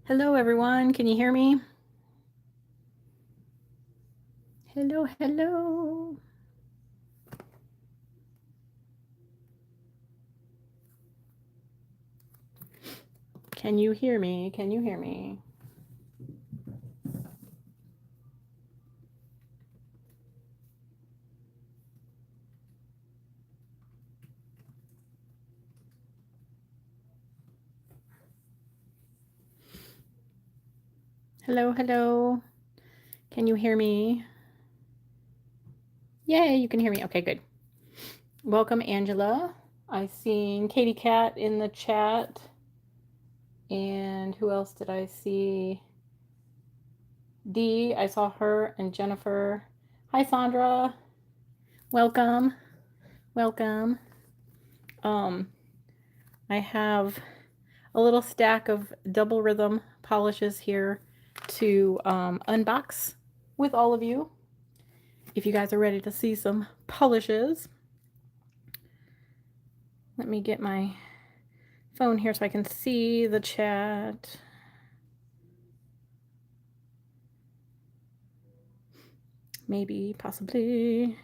Hello, everyone. Can you hear me? Hello, hello. Can you hear me? Can you hear me? Hello, hello. Can you hear me? Yay, you can hear me. Okay, good. Welcome, Angela. I seen Katie Cat in the chat. And who else did I see? Dee, I saw her, and Jennifer. Hi, Sandra. Welcome. Welcome. I have a little stack of Double Rhythm polishes here to unbox with all of you. If you guys are ready to see some polishes, let me get my phone here so I can see the chat. Maybe, possibly.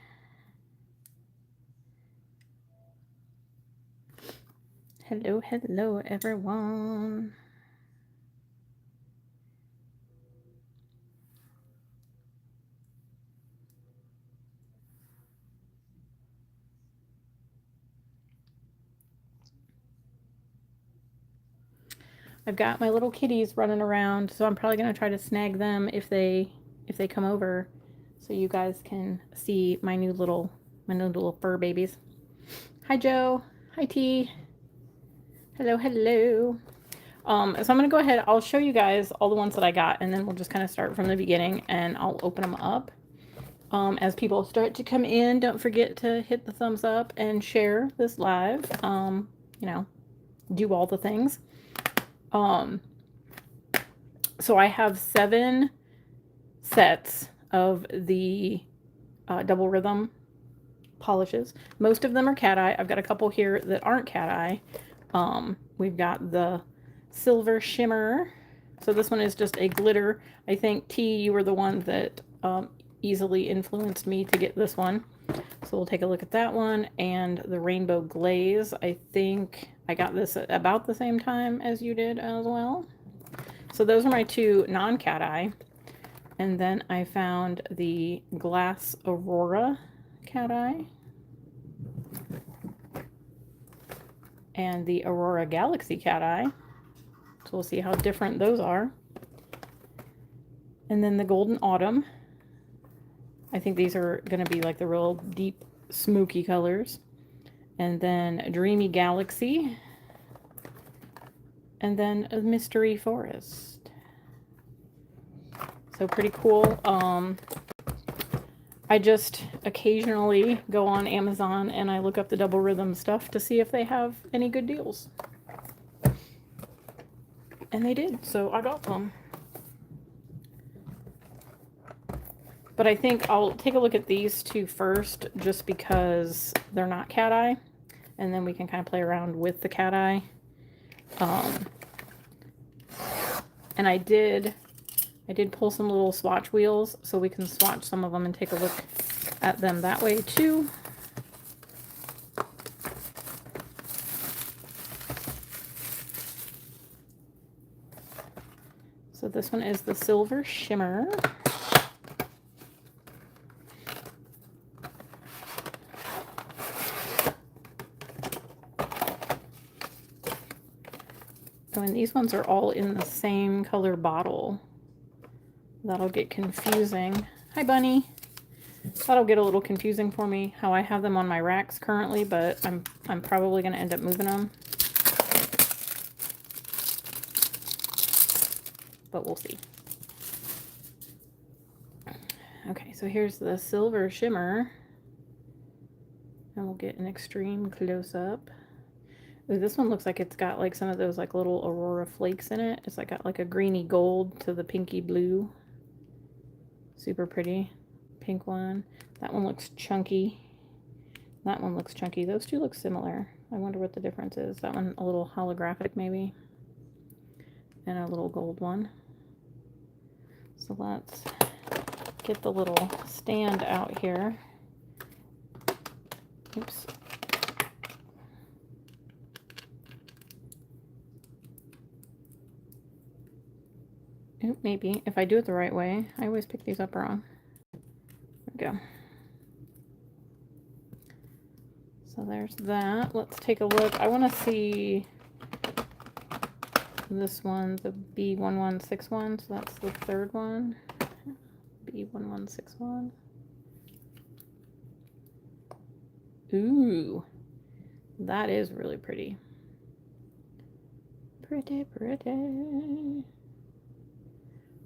Hello, hello, everyone. I've got my little kitties running around, so I'm probably gonna try to snag them if they come over, so you guys can see my new little fur babies. Hi, Joe. Hi, T. Hello, hello. So I'm going to go ahead. I'll show you guys all the ones that I got, and then we'll just kind of start from the beginning, and I'll open them up. As people start to come in, don't forget to hit the thumbs up and share this live. You know, do all the things. So I have 7 sets of the Double Rhythm polishes. Most of them are cat eye. I've got a couple here that aren't cat eye. We've got the silver shimmer. So this one is just a glitter. I think T, you were the one that easily influenced me to get this one. So we'll take a look at that one. And the rainbow glaze. I think I got this at about the same time as you did as well. So those are my 2 non-cat eye. And then I found the glass Aurora cat eye. And the Aurora Galaxy cat eye. So we'll see how different those are. And then the Golden Autumn. I think these are going to be like the real deep, smoky colors. And then Dreamy Galaxy. And then a Mystery Forest. So pretty cool. I just occasionally go on Amazon and I look up the Double Rhythm stuff to see if they have any good deals. And they did, so I got them. But I think I'll take a look at these 2 first, just because they're not cat eye, and then we can kind of play around with the cat eye. And I did pull some little swatch wheels, so we can swatch some of them and take a look at them that way too. So this one is the silver shimmer. Oh, and these ones are all in the same color bottle. That'll get confusing. Hi, Bunny. That'll get a little confusing for me how I have them on my racks currently, but I'm probably going to end up moving them. But we'll see. Okay, so here's the silver shimmer. And we'll get an extreme close-up. Ooh, this one looks like it's got like some of those like little Aurora flakes in it. It's like got like a greeny gold to the pinky blue. Super pretty. Pink one. That one looks chunky. That one looks chunky. Those 2 look similar. I wonder what the difference is. That one a little holographic maybe. and a little gold one. So let's get the little stand out here. Oops. Oop, maybe if I do it the right way. I always pick these up wrong. There we go. So there's that. Let's take a look. I want to see this one, the B1161. So that's the third one. B1161. Ooh, that is really pretty. Pretty, pretty.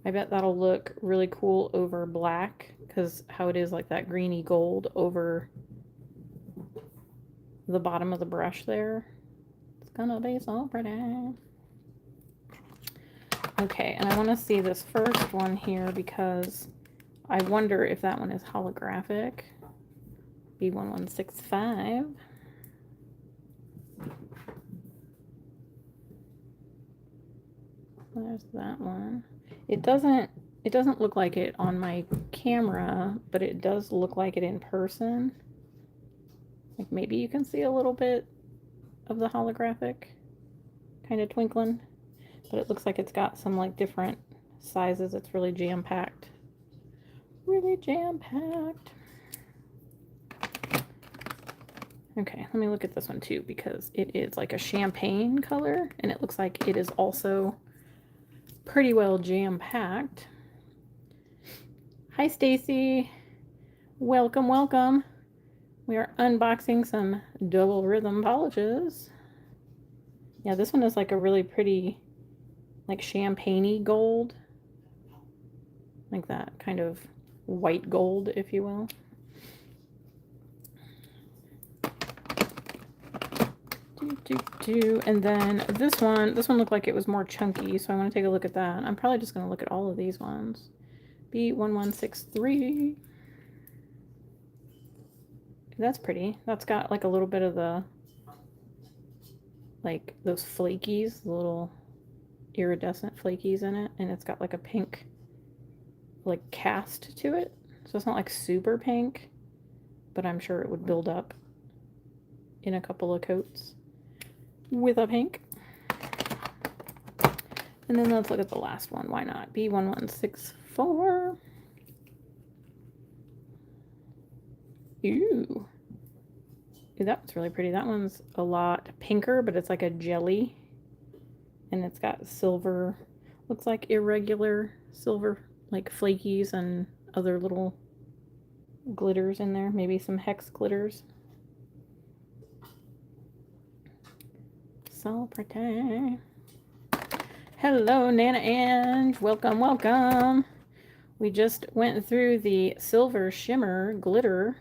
I bet that'll look really cool over black, because how it is like that greeny gold over the bottom of the brush there. It's gonna be so pretty. Okay, and I want to see this first one here because I wonder if that one is holographic. B1165. There's that one. It doesn't look like it on my camera, but it does look like it in person. Like maybe you can see a little bit of the holographic kind of twinkling, but it looks like it's got some like different sizes. It's really jam-packed. Really jam-packed. Okay, let me look at this one too, because it is like a champagne color and it looks like it is also pretty well jam-packed. Hi Stacy, welcome, welcome. We are unboxing some Double Rhythm polishes. Yeah, this one is like a really pretty, like champagne-y gold, like that kind of white gold, if you will. And then this one looked like it was more chunky, so I want to take a look at that. I'm probably just going to look at all of these ones. B1163. That's pretty. That's got like a little bit of the, like those flakies, the little iridescent flakies in it, and it's got like a pink like cast to it. So it's not like super pink, but I'm sure it would build up in a couple of coats with a pink. And then let's look at the last one. Why not? B1164. Ooh. That one's really pretty. That one's a lot pinker, but it's like a jelly. And it's got silver, looks like irregular silver, like flakies and other little glitters in there. Maybe some hex glitters. So pretty. Hello, Nana Ange. Welcome, welcome. We just went through the silver shimmer glitter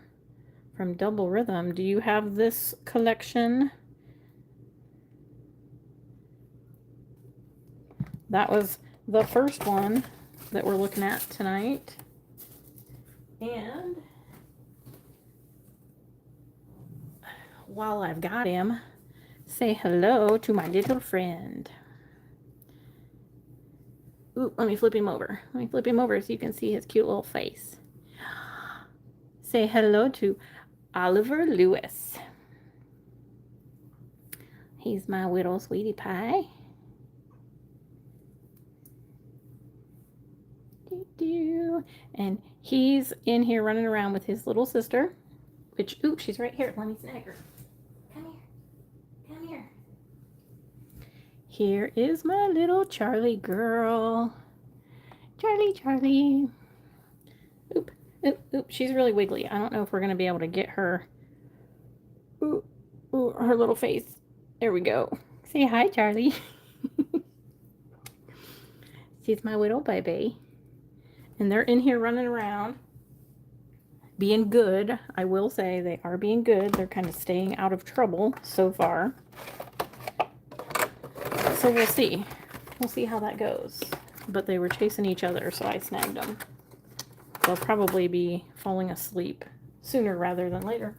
from Double Rhythm. Do you have this collection? That was the first one that we're looking at tonight. And while I've got him, say hello to my little friend. Ooh, let me flip him over. Let me flip him over so you can see his cute little face. Say hello to Oliver Lewis. He's my little sweetie pie. And he's in here running around with his little sister, which, ooh, she's right here. Let me snag her. Come here. Come here. Here is my little Charlie girl. Charlie, Charlie. Oop, oop, oop. She's really wiggly. I don't know if we're going to be able to get her. Ooh, ooh, her little face. There we go. Say hi, Charlie. She's my little baby. And they're in here running around, being good. I will say they are being good. They're kind of staying out of trouble so far. So we'll see. We'll see how that goes. But they were chasing each other, so I snagged them. They'll probably be falling asleep sooner rather than later.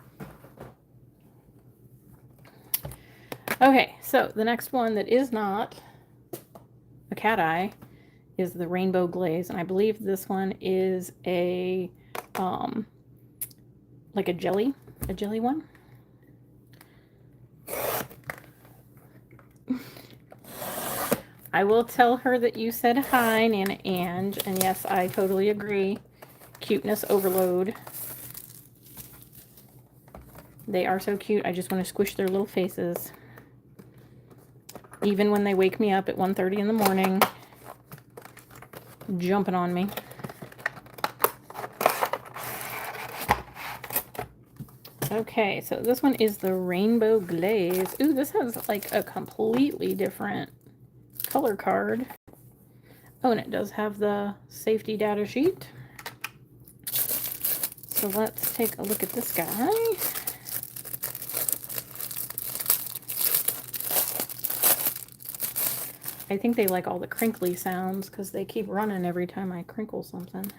Okay, so the next one that is not a cat eye, is the rainbow glaze, and I believe this one is a like a jelly one. I will tell her that you said hi, Nana Ange, and yes, I totally agree. Cuteness overload. They are so cute. I just want to squish their little faces. Even when they wake me up at 1:30 in the morning, jumping on me. Okay, so this one is the rainbow glaze. Ooh, this has like a completely different color card. Oh, and it does have the safety data sheet. So let's take a look at this guy. I think they like all the crinkly sounds because they keep running every time I crinkle something.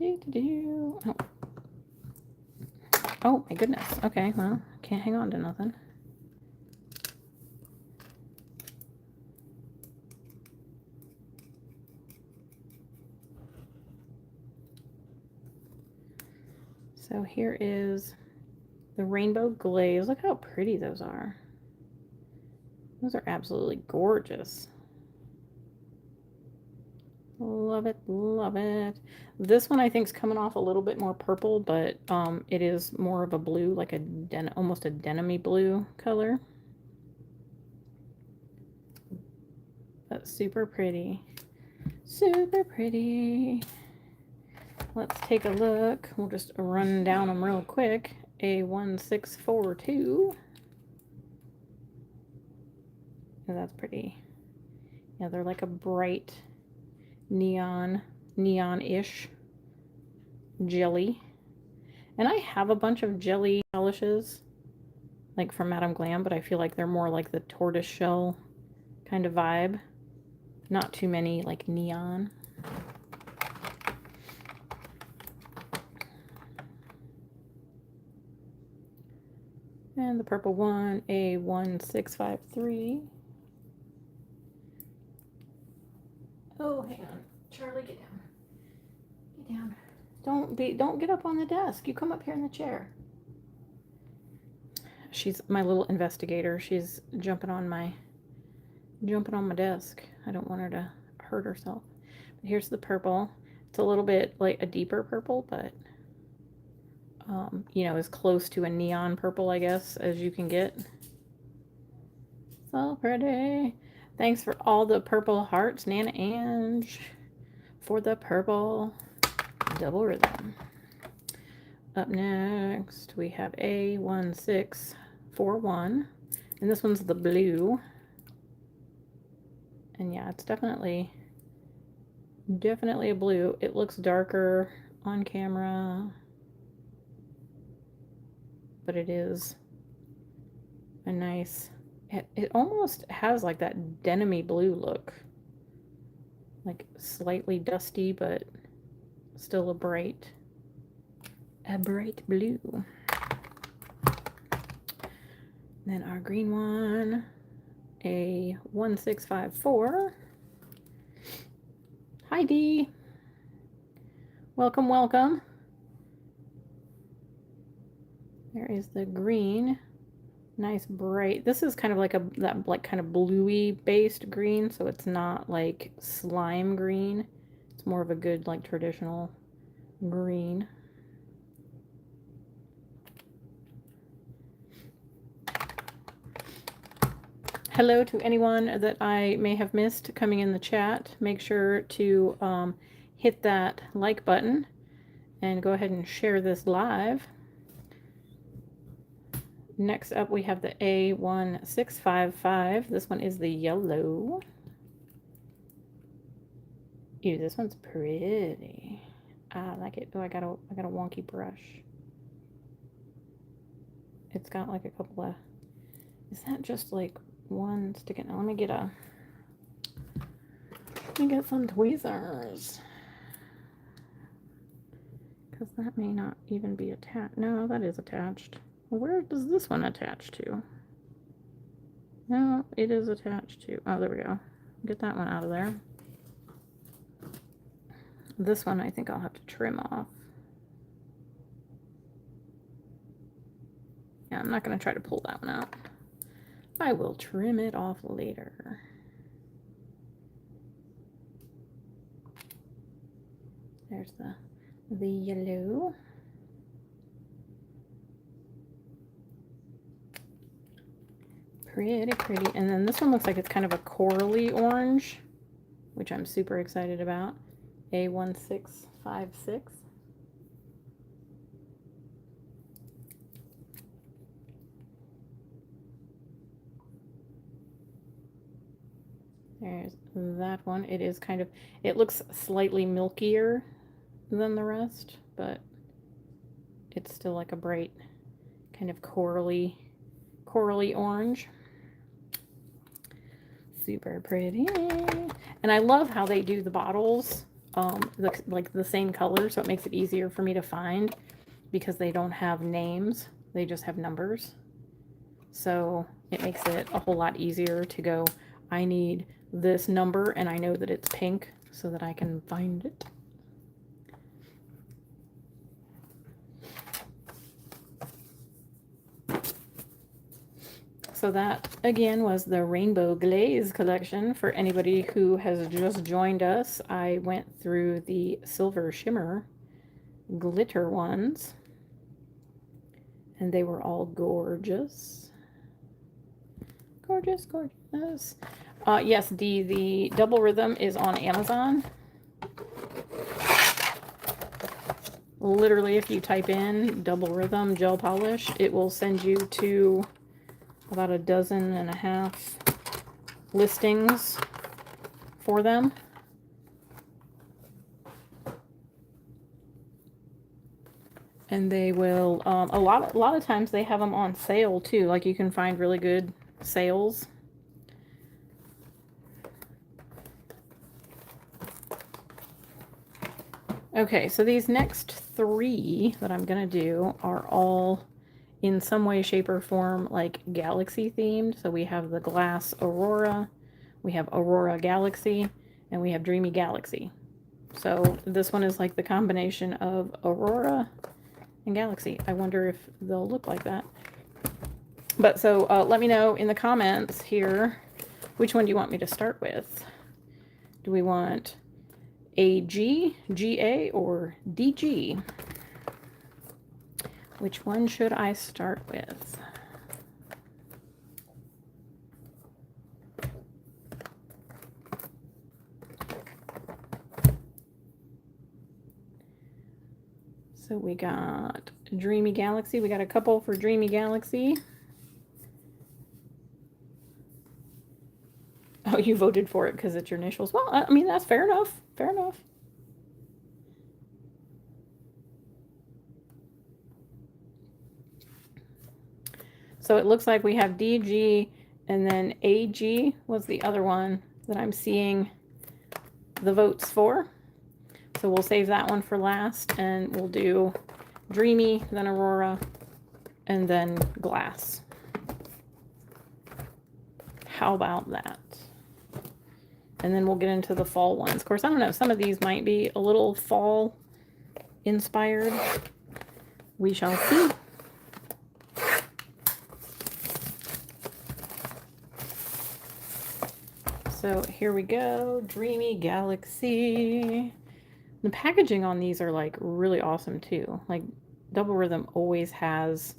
Oh. Oh my goodness. Okay, well, can't hang on to nothing. So here is the rainbow glaze. Look how pretty those are. Those are absolutely gorgeous. Love it, love it. This one I think is coming off a little bit more purple, but it is more of a blue, like almost a denim-y blue color. But super pretty. Super pretty. Let's take a look. We'll just run down them real quick. A1642. Oh, that's pretty. Yeah, they're like a bright neon-ish jelly. And I have a bunch of jelly polishes, like from Madame Glam, but I feel like they're more like the tortoise shell kind of vibe. Not too many like neon. And the purple one, A1653. Oh, hang on. Charlie, get down. Get down. Don't get up on the desk. You come up here in the chair. She's my little investigator. She's jumping on my desk. I don't want her to hurt herself. But here's the purple. It's a little bit like a deeper purple, but you know, as close to a neon purple, I guess, as you can get. So pretty. Thanks for all the purple hearts, Nana Ange, for the purple double rhythm. Up next, we have A1641, and this one's the blue. And yeah, it's definitely a blue. It looks darker on camera, but it is a nice, it almost has like that denim-y blue look. Like slightly dusty, but still a bright blue. Then our green one, A1654. Hi, Dee. Welcome, welcome. There is the green. Nice bright. This is kind of like that kind of bluey based green, so it's not like slime green. It's more of a good like traditional green. Hello to anyone that I may have missed coming in the chat. Make sure to hit that like button and go ahead and share this live. Next up, we have the A1655. This one is the yellow. Ew, this one's pretty. I like it. Oh, I got a wonky brush. It's got like a couple of. Is that just like one sticking? Let me get some tweezers. Because That may not even be attached. No, that is attached. Where does this one attach to? No, it is attached to. Oh, there we go. Get that one out of there. This one I think I'll have to trim off. Yeah, I'm not going to try to pull that one out. I will trim it off later. There's the yellow. Pretty pretty. And then this one looks like it's kind of a corally orange, which I'm super excited about. A1656. There's that one. It is kind of, it looks slightly milkier than the rest, but it's still like a bright kind of corally orange. Super pretty. And I love how they do the bottles like the same color, so it makes it easier for me to find because they don't have names, they just have numbers. So it makes it a whole lot easier to go, I need this number and I know that it's pink so that I can find it. So that, again, was the Rainbow Glaze collection. For anybody who has just joined us, I went through the Silver Shimmer glitter ones, and they were all gorgeous. Gorgeous, gorgeous. Yes, the Double Rhythm is on Amazon. Literally, if you type in Double Rhythm gel polish, it will send you to about 12.5 listings for them. And they will, a lot of times they have them on sale too. Like you can find really good sales. Okay, so these next 3 that I'm gonna do are all in some way, shape, or form like galaxy themed. So we have the glass Aurora, we have Aurora Galaxy, and we have Dreamy Galaxy. So this one is like the combination of Aurora and Galaxy. I wonder if they'll look like that. But so let me know in the comments here, which one do you want me to start with? Do we want AG, GA, or DG? Which one should I start with? So we got Dreamy Galaxy. We got a couple for Dreamy Galaxy. Oh, you voted for it because it's your initials. Well, I mean, that's fair enough. Fair enough. So it looks like we have DG, and then AG was the other one that I'm seeing the votes for. So we'll save that one for last, and we'll do Dreamy, then Aurora, and then Glass. How about that? And then we'll get into the fall ones. Of course, I don't know, some of these might be a little fall inspired. We shall see. So here we go, Dreamy Galaxy. The packaging on these are like really awesome too. Like Double Rhythm always has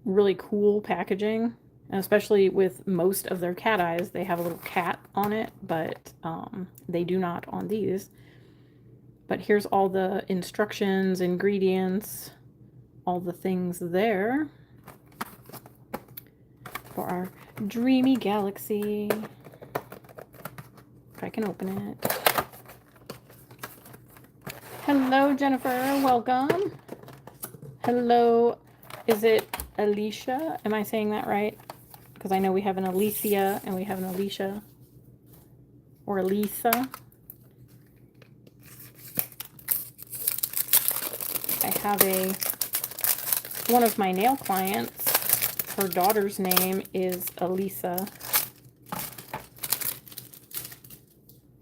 really cool packaging, and especially with most of their cat eyes, they have a little cat on it, but they do not on these. But here's all the instructions, ingredients, all the things there for our Dreamy Galaxy. If I can open it. Hello, Jennifer. Welcome. Hello. Is it Alicia? Am I saying that right? Because I know we have an Alicia and we have an Alicia. Or Elisa. I have one of my nail clients, her daughter's name is Elisa,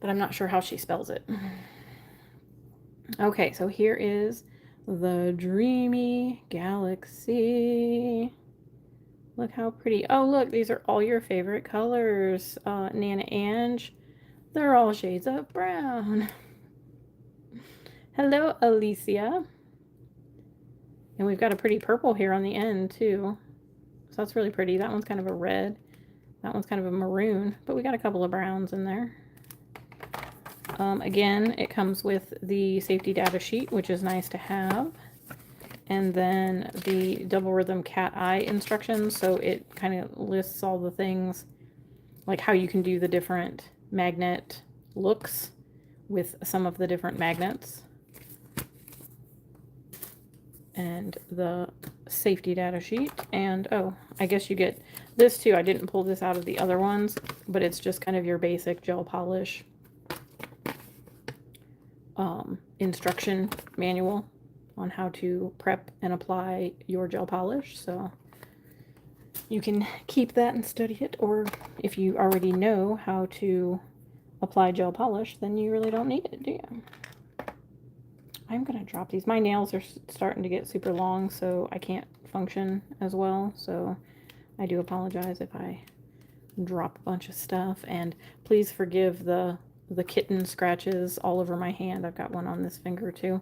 but I'm not sure how she spells it. Okay, so here is the Dreamy Galaxy. Look how pretty. Oh, look, these are all your favorite colors, Nana Ange. They're all shades of brown. Hello, Alicia. And we've got a pretty purple here on the end, too. So that's really pretty. That one's kind of a red. That one's kind of a maroon. But we got a couple of browns in there. Again, it comes with the safety data sheet, which is nice to have. And then the Double Rhythm Cateye instructions. So it kind of lists all the things, like how you can do the different magnet looks with some of the different magnets. And the safety data sheet. And oh, I guess you get this too. I didn't pull this out of the other ones, but it's just kind of your basic gel polish instruction manual on how to prep and apply your gel polish. So you can keep that and study it, or if you already know how to apply gel polish, then you really don't need it, do you? I'm gonna drop these. My nails are starting to get super long, so I can't function as well, so I do apologize if I drop a bunch of stuff, and please forgive the kitten scratches all over my hand. I've got one on this finger too.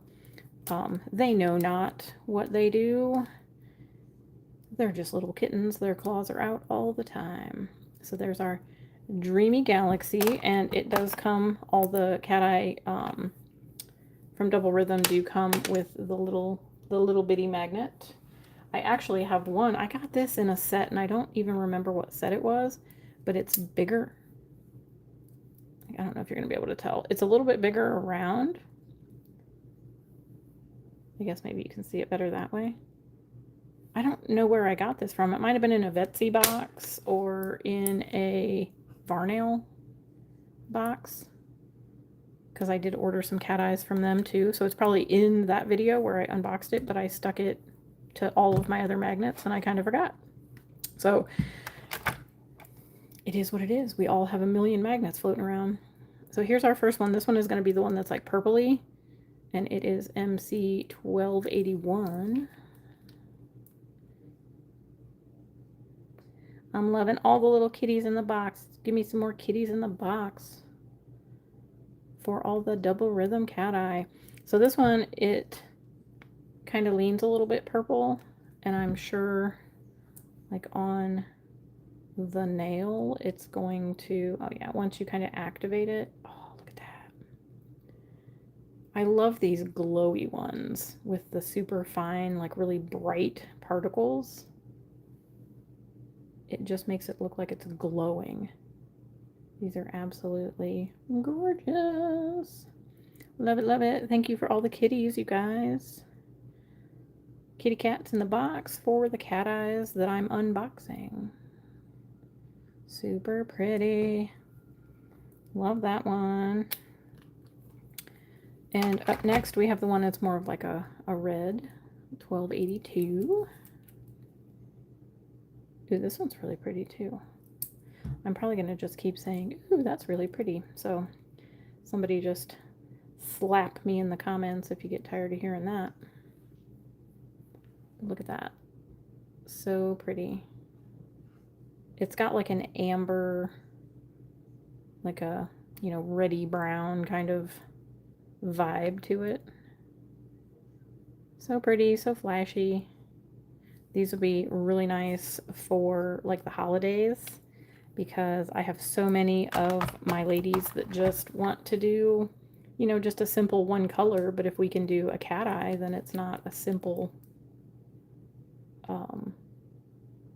They know not what they do. They're just little kittens. Their claws are out all the time. So there's our Dreamy Galaxy, and it does come, all the Cateye from Double Rhythm do come with the little bitty magnet. I actually have one. I got this in a set, and I don't even remember what set it was, but it's bigger. I don't know if you're going to be able to tell. It's a little bit bigger around. I guess maybe you can see it better that way. I don't know where I got this from. It might have been in a Vetsy box or in a Varnail box, because I did order some cat eyes from them too. So it's probably in that video where I unboxed it, but I stuck it to all of my other magnets and I kind of forgot. So it is what it is. We all have a million magnets floating around. So here's our first one. This one is going to be the one that's like purpley, and it is MC 1281. I'm loving all the little kitties in the box. Give me some more kitties in the box for all the Double Rhythm Cateye. So this one, it kind of leans a little bit purple, and I'm sure like on the nail it's going to, oh yeah, once you kind of activate it, oh look at that. I love these glowy ones with the super fine, like really bright particles. It just makes it look like it's glowing. These are absolutely gorgeous. Love it, love it. Thank you for all the kitties, you guys. Kitty cats in the box for the cat eyes that I'm unboxing. Super pretty. Love that one. And up next we have the one that's more of like a red, 1282. Ooh, this one's really pretty too. I'm probably going to just keep saying, ooh, that's really pretty. So somebody just slap me in the comments if you get tired of hearing that. Look at that. So pretty. It's got like an amber, like a, you know, reddy brown kind of vibe to it. So pretty, so flashy. These would be really nice for like the holidays, because I have so many of my ladies that just want to do, you know, just a simple one color. But if we can do a cat eye, then it's not a simple,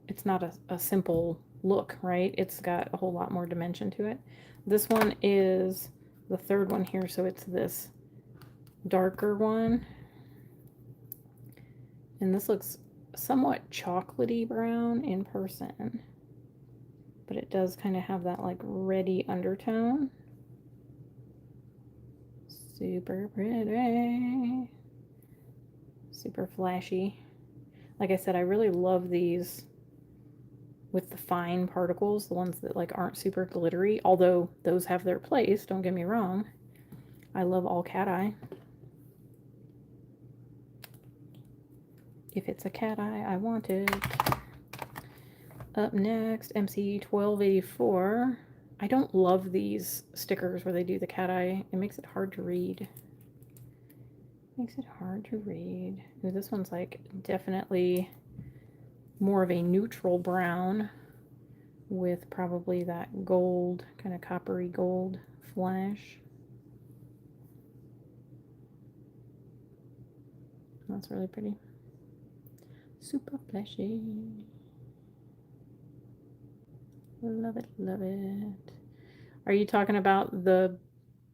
it's not a simple look, right? It's got a whole lot more dimension to it. This one is the third one here, so it's this darker one. And this looks somewhat chocolatey brown in person, but it does kind of have that like reddy undertone. Super pretty. Super flashy. Like I said, I really love these with the fine particles, the ones that like aren't super glittery, although those have their place, don't get me wrong. I love all cat eye. If it's a cat eye, I want it. Up next, MC 1284. I don't love these stickers where they do the cat eye. It makes it hard to read. Makes it hard to read. Ooh, this one's like definitely more of a neutral brown with probably that gold, kind of coppery gold flash. That's really pretty. Super flashy. Love it, love it. Are you talking about the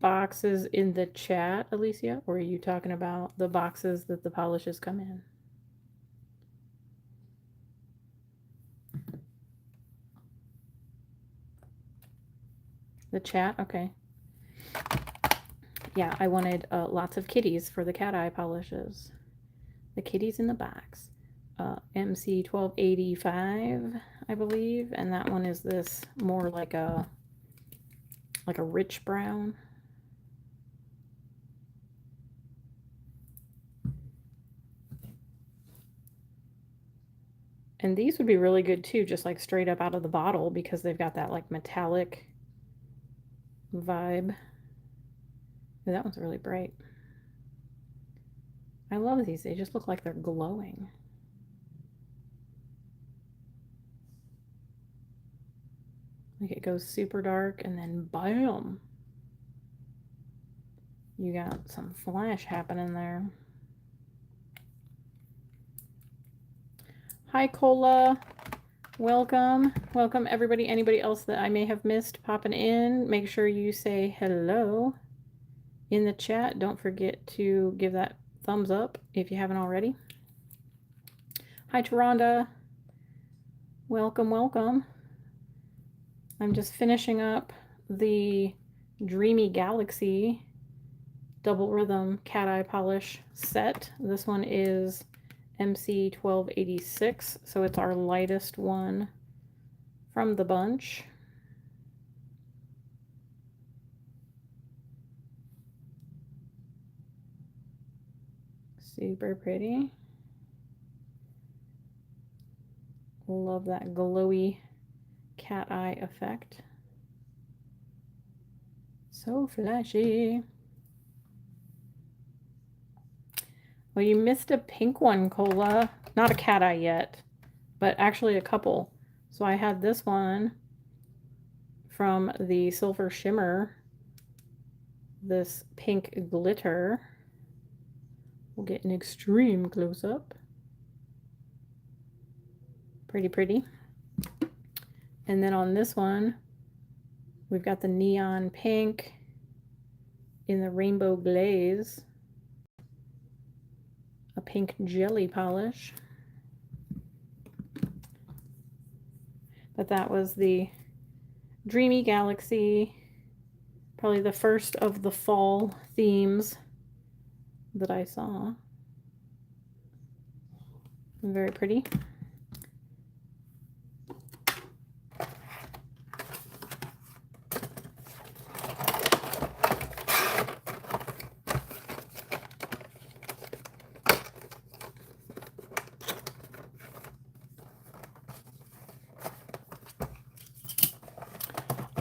boxes in the chat, Alicia? Or are you talking about the boxes that the polishes come in? The chat? Okay. Yeah, I wanted lots of kitties for the cat eye polishes. The kitties in the box. MC 1285, I believe, and that one is this more like a rich brown. And these would be really good too, just like straight up out of the bottle, because they've got that like metallic vibe. Ooh, that one's really bright. I love these. They just look like they're glowing. Like it goes super dark and then bam! You got some flash happening there. Hi, Cola. Welcome. Welcome, everybody. Anybody else that I may have missed popping in, make sure you say hello in the chat. Don't forget to give that thumbs up if you haven't already. Hi, Taronda. Welcome, welcome. I'm just finishing up the Dreamy Galaxy Double Rhythm Cateye Polish set. This one is MC 1286, so it's our lightest one from the bunch. Super pretty. Love that glowy cat eye effect. So flashy. Well, you missed a pink one, Cola. Not a cat eye yet, but actually a couple. So I had this one from the Silver Shimmer, this pink glitter. We'll get an extreme close-up. Pretty pretty. And then on this one, we've got the neon pink in the rainbow glaze, a pink jelly polish. But that was the Dreamy Galaxy, probably the first of the fall themes that I saw. Very pretty.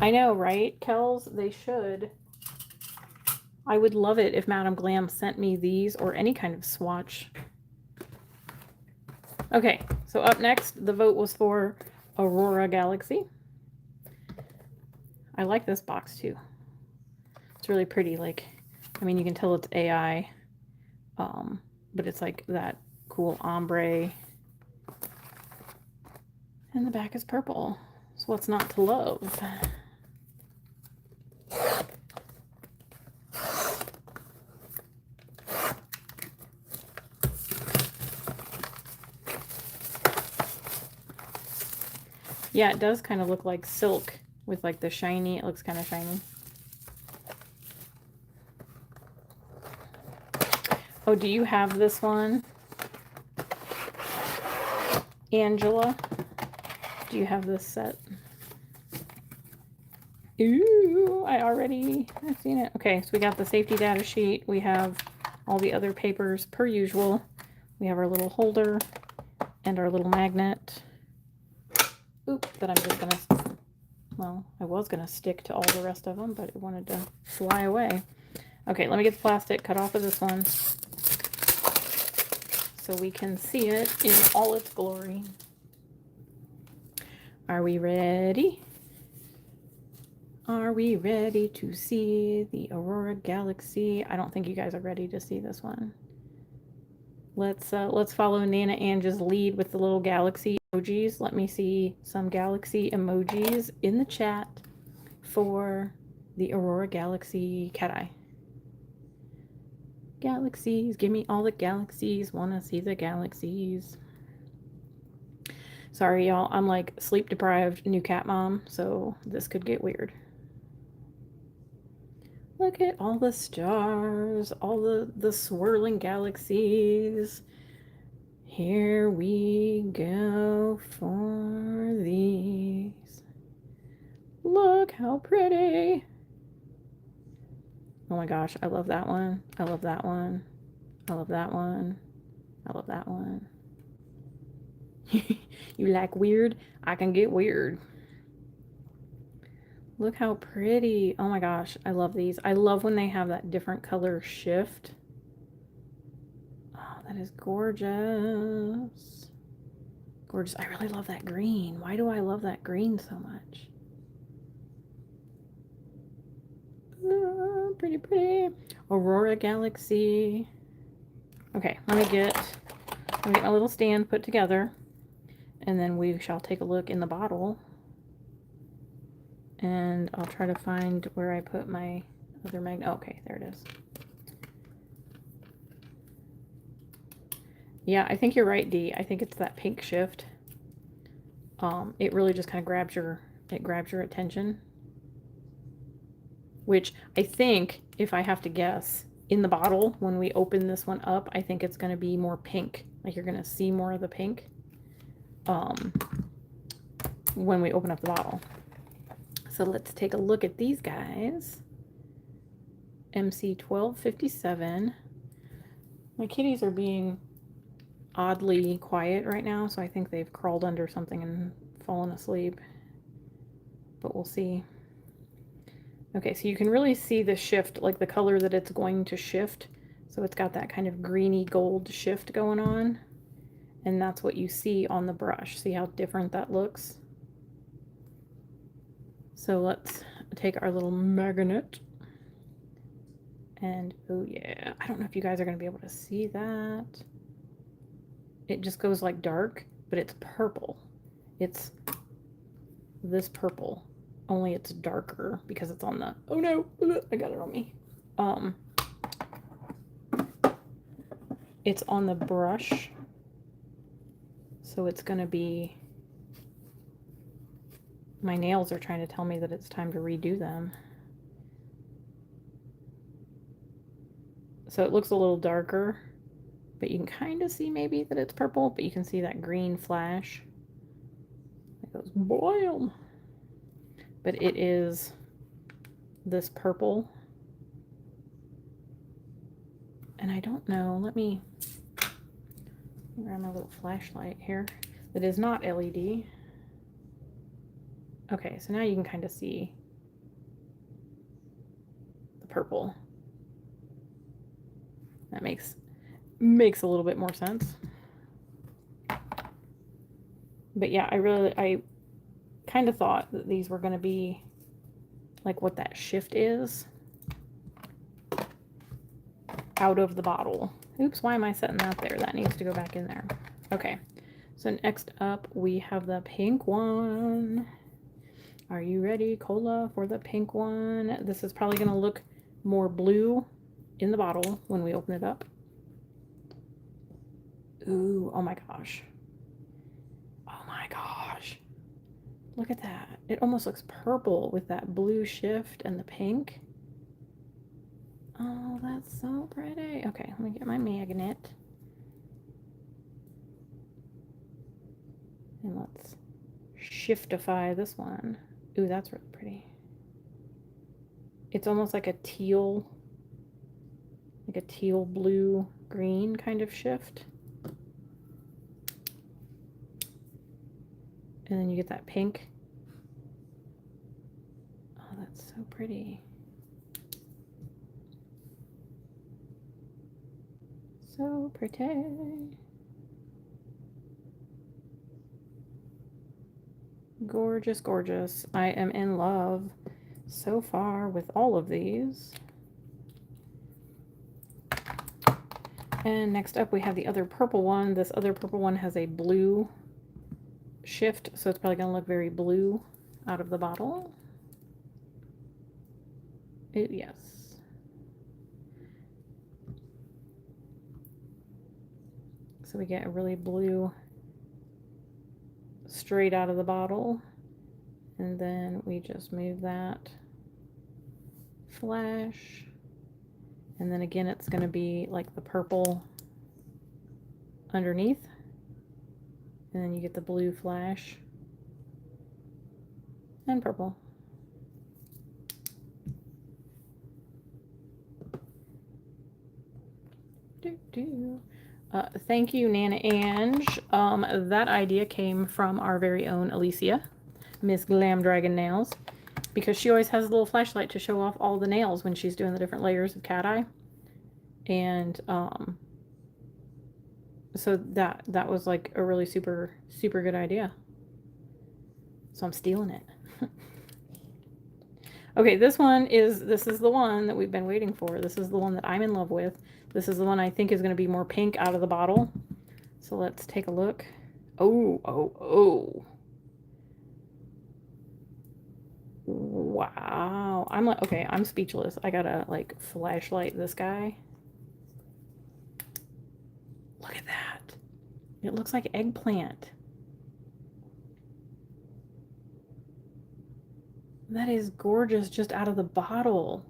I know, right, Kels? They should. I would love it if Madame Glam sent me these or any kind of swatch. Okay, so up next, the vote was for Aurora Galaxy. I like this box too. It's really pretty. Like, I mean, you can tell it's AI, but it's like that cool ombre. And the back is purple. So what's not to love? Yeah, it does kind of look like silk with like the shiny. It looks kind of shiny. Oh, do you have this one? Angela, do you have this set? Ooh, I've seen it. Okay, so we got the safety data sheet. We have all the other papers per usual. We have our little holder and our little magnet. Oop, that I'm just gonna, well, I was gonna stick to all the rest of them, but it wanted to fly away. Okay, let me get the plastic cut off of this one so we can see it in all its glory. Are we ready? Are we ready to see the Aurora Galaxy? I don't think you guys are ready to see this one. Let's follow Nana Ange's lead with the little galaxy emojis. Let me see some galaxy emojis in the chat for the Aurora Galaxy Cateye. Galaxies, give me all the galaxies. Wanna see the galaxies. Sorry, y'all. I'm like sleep deprived new cat mom, so this could get weird. Look at all the stars, all the swirling galaxies. Here we go for these. Look how pretty. Oh my gosh, I love that one. I love that one. I love that one. I love that one. You like weird? I can get weird. Look how pretty. Oh my gosh, I love these. I love when they have that different color shift. Oh, that is gorgeous. Gorgeous. I really love that green. Why do I love that green so much? Oh, pretty, pretty. Aurora Galaxy. Okay, let me get my little stand put together, and then we shall take a look in the bottle. And I'll try to find where I put my other magnet. Okay, there it is. Yeah, I think you're right, Dee. I think it's that pink shift. It really just kind of grabs your attention. Which I think, if I have to guess, in the bottle, when we open this one up, I think it's going to be more pink. Like you're going to see more of the pink when we open up the bottle. So let's take a look at these guys. MC 1257. My kitties are being oddly quiet right now, so I think they've crawled under something and fallen asleep. But we'll see. Okay, so you can really see the shift, like the color that it's going to shift. So it's got that kind of greeny gold shift going on. And that's what you see on the brush. See how different that looks? So let's take our little magnet. And oh yeah, I don't know if you guys are going to be able to see that. It just goes like dark, but it's purple. It's this purple, only it's darker because it's on the, oh no, I got it on me. It's on the brush, so it's going to be, my nails are trying to tell me that it's time to redo them. So it looks a little darker, but you can kind of see maybe that it's purple, but you can see that green flash. It goes boom. But it is this purple. And I don't know, let me grab my little flashlight here. That is not LED. Okay, so now you can kind of see the purple. That makes a little bit more sense. But yeah, I kind of thought that these were going to be like what that shift is out of the bottle. Oops, why am I setting that there? That needs to go back in there. Okay, so next up we have the pink one. Are you ready, Cola, for the pink one? This is probably going to look more blue in the bottle when we open it up. Ooh, oh my gosh. Oh my gosh. Look at that. It almost looks purple with that blue shift and the pink. Oh, that's so pretty. Okay, let me get my magnet. And let's shiftify this one. Ooh, that's really pretty. It's almost like a teal blue green kind of shift. And then you get that pink. Oh, that's so pretty. So pretty. Gorgeous, gorgeous. I am in love so far with all of these. And next up we have the other purple one. This other purple one has a blue shift, so it's probably gonna look very blue out of the bottle. Yes. So we get a really blue straight out of the bottle, and then we just move that flash, and then again it's going to be like the purple underneath, and then you get the blue flash and purple. Thank you, Nana Ange. That idea came from our very own Alicia, Miss Glam Dragon Nails, because she always has a little flashlight to show off all the nails when she's doing the different layers of cat eye. And so that was like a really super good idea. So I'm stealing it. Okay, this is the one that we've been waiting for. This is the one that I'm in love with. This is the one I think is going to be more pink out of the bottle. So let's take a look. Oh. Wow. I'm like, okay, I'm speechless. I gotta like flashlight this guy. Look at that. It looks like eggplant. That is gorgeous just out of the bottle.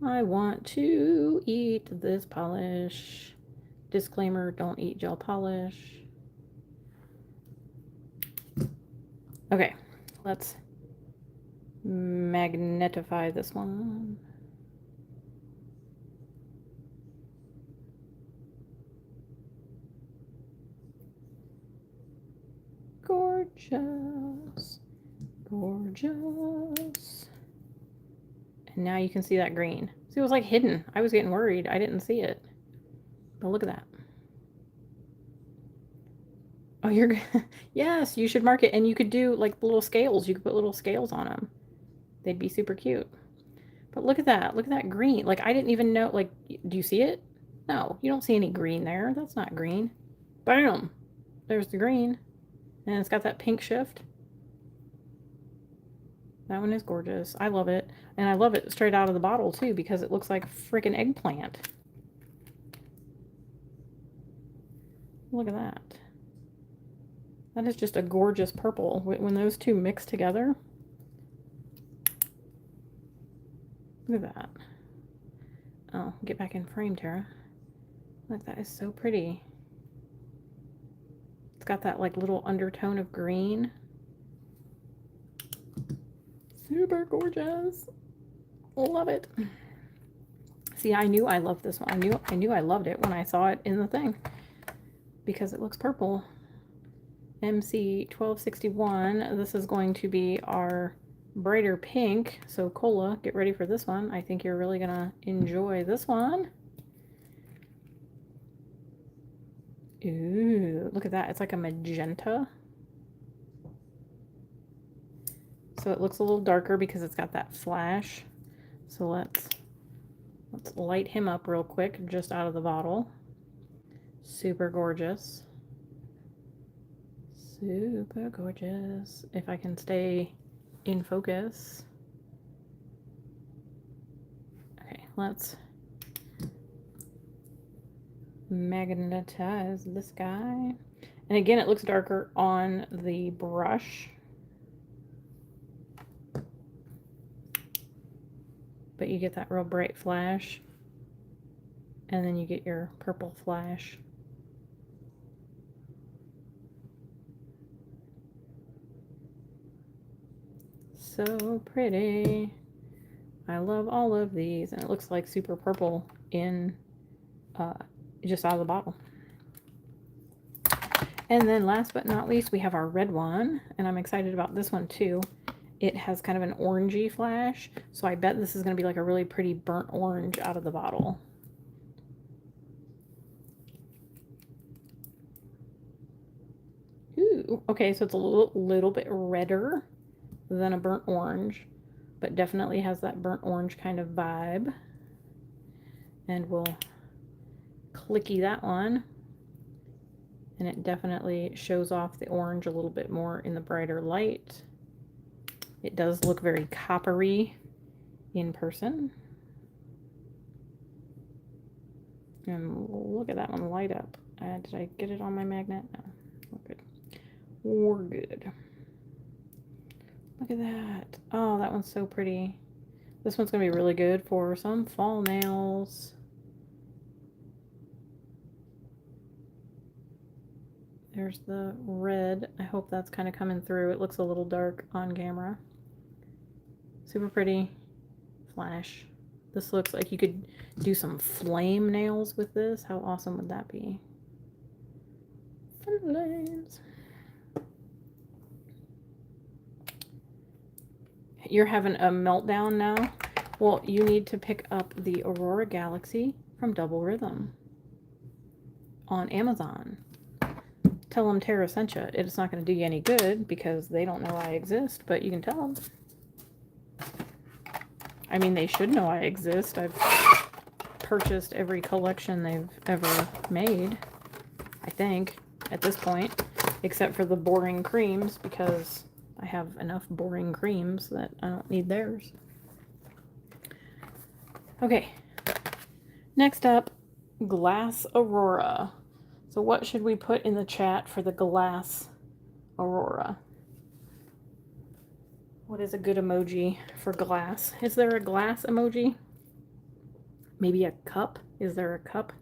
I want to eat this polish. Disclaimer, don't eat gel polish. Okay, let's magnetify this one. Gorgeous. Gorgeous. And now you can see that green. See, it was like hidden. I was getting worried. I didn't see it. But look at that. Oh, you're... Yes, you should mark it. And you could do like little scales. You could put little scales on them. They'd be super cute. But look at that. Look at that green. Like, I didn't even know. Like, do you see it? No, you don't see any green there. That's not green. Bam! There's the green. And it's got that pink shift. That one is gorgeous. I love it. And I love it straight out of the bottle, too, because it looks like freaking eggplant. Look at that. That is just a gorgeous purple. When those two mix together. Look at that. Oh, get back in frame, Tara. Look, that is so pretty. It's got that like little undertone of green. Super gorgeous. Love it. See, I knew I loved this one. I knew I loved it when I saw it in the thing because it looks purple. MC 1261. This is going to be our brighter pink. So Cola, get ready for this one. I think you're really gonna enjoy this one. Ooh, look at that. It's like a magenta. So it looks a little darker because it's got that flash. So let's light him up real quick just out of the bottle. Super gorgeous. Super gorgeous. If I can stay in focus. Okay, let's magnetize this guy. And again, it looks darker on the brush. But you get that real bright flash. And then you get your purple flash. So pretty. I love all of these, and it looks like super purple in just out of the bottle. And then last but not least, we have our red one, and I'm excited about this one too. It has kind of an orangey flash, so I bet this is going to be like a really pretty burnt orange out of the bottle. Ooh, okay, so it's a little bit redder than a burnt orange, but definitely has that burnt orange kind of vibe. And we'll clicky that one. And it definitely shows off the orange a little bit more in the brighter light. It does look very coppery in person. And look at that one light up. Did I get it on my magnet? No, we're good. We're good. Look at that. Oh, that one's so pretty. This one's going to be really good for some fall nails. There's the red. I hope that's kind of coming through. It looks a little dark on camera. Super pretty flash. This looks like you could do some flame nails with this. How awesome would that be? Flames. You're having a meltdown now? Well, you need to pick up the Aurora Galaxy from Double Rhythm on Amazon. Tell them Tara sent you. It's not going to do you any good because they don't know I exist, but you can tell them. I mean, they should know I exist. I've purchased every collection they've ever made, I think, at this point, except for the boring creams, because I have enough boring creams that I don't need theirs. Okay, next up, Glass Aurora. So what should we put in the chat for the Glass Aurora? What is a good emoji for glass? Is there a glass emoji? Maybe a cup? Is there a cup?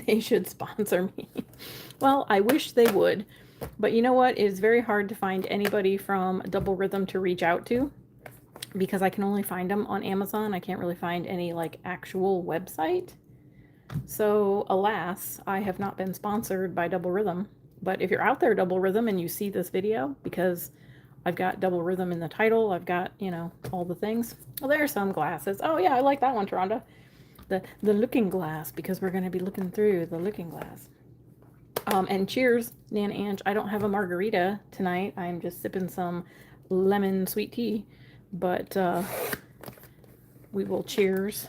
They should sponsor me. Well, I wish they would. But you know what? It's very hard to find anybody from Double Rhythm to reach out to because I can only find them on Amazon. I can't really find any like actual website. So alas, I have not been sponsored by Double Rhythm. But if you're out there, Double Rhythm, and you see this video, because I've got Double Rhythm in the title, I've got, you know, all the things. Well, there's some glasses. Oh yeah, I like that one, Taronda. The looking glass, because we're going to be looking through the looking glass. And cheers, Nan Ange. I don't have a margarita tonight. I'm just sipping some lemon sweet tea. But we will cheers.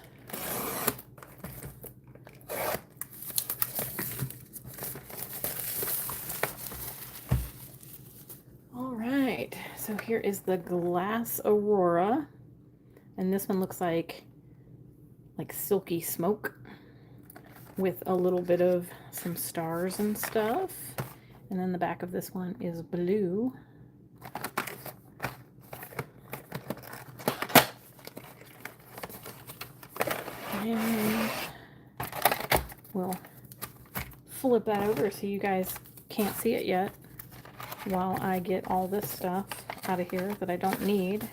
All right. So here is the Glass Aurora. And this one looks like silky smoke with a little bit of some stars and stuff. And then the back of this one is blue. And we'll flip that over so you guys can't see it yet while I get all this stuff out of here that I don't need.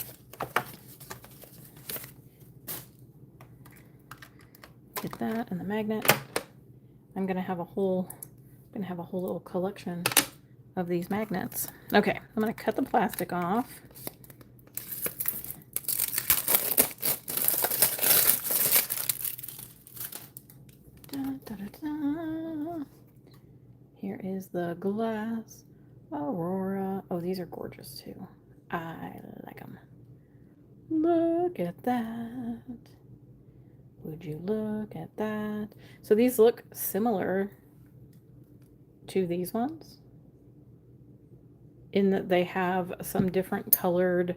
Get that and the magnet. I'm gonna have a whole little collection of these magnets. Okay, I'm gonna cut the plastic off. Here is the Glass Aurora. Oh, these are gorgeous too. I like them. Look at that. Would you look at that? So these look similar to these ones in that they have some different colored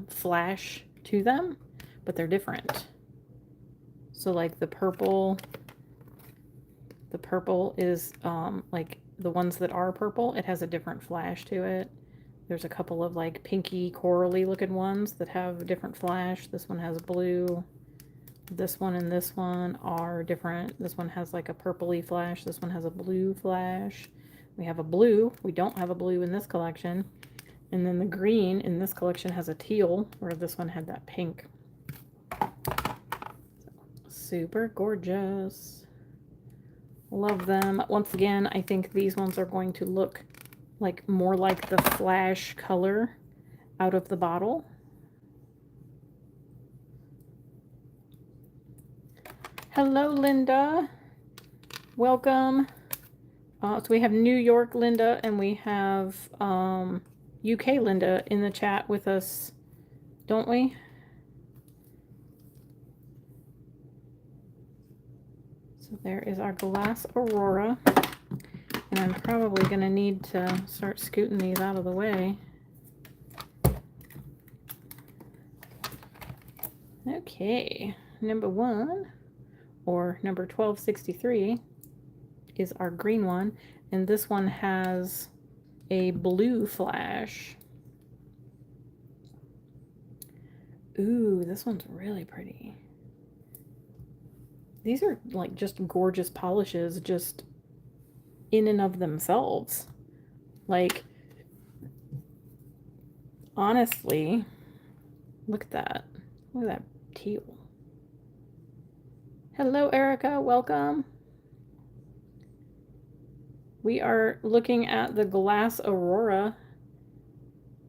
flash to them, but they're different. So like the purple is like the ones that are purple, it has a different flash to it. There's a couple of like pinky corally looking ones that have a different flash. This one has blue. This one and this one are different. This one has like a purpley flash. This one has a blue flash. We have a blue. We don't have a blue in this collection. And then the green in this collection has a teal, where this one had that pink. Super gorgeous. Love them. Once again, I think these ones are going to look like more like the flash color out of the bottle. Hello, Linda. Welcome. So we have New York Linda and we have UK Linda in the chat with us, don't we? So there is our glass Aurora. And I'm probably going to need to start scooting these out of the way. Okay, number 1, or number 1263, is our green one. And this one has a blue flash. Ooh, this one's really pretty. These are like just gorgeous polishes, just in and of themselves. Like, honestly, look at that. Look at that teal. Hello, Erica. Welcome. We are looking at the glass Aurora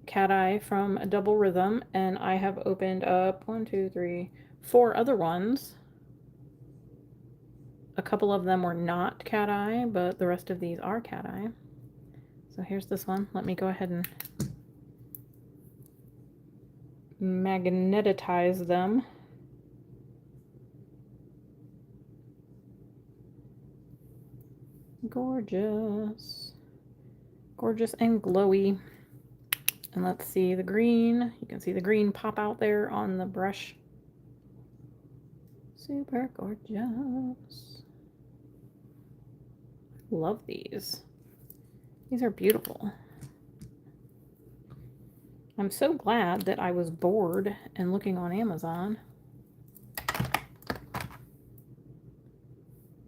Cateye from Double Rhythm, and I have opened up 1, 2, 3, 4 other ones. A couple of them were not Cateye, but the rest of these are Cateye. So here's this one. Let me go ahead and magnetize them. Gorgeous. Gorgeous and glowy. And let's see the green. You can see the green pop out there on the brush. Super gorgeous. Love these. These are beautiful. I'm so glad that I was bored and looking on Amazon.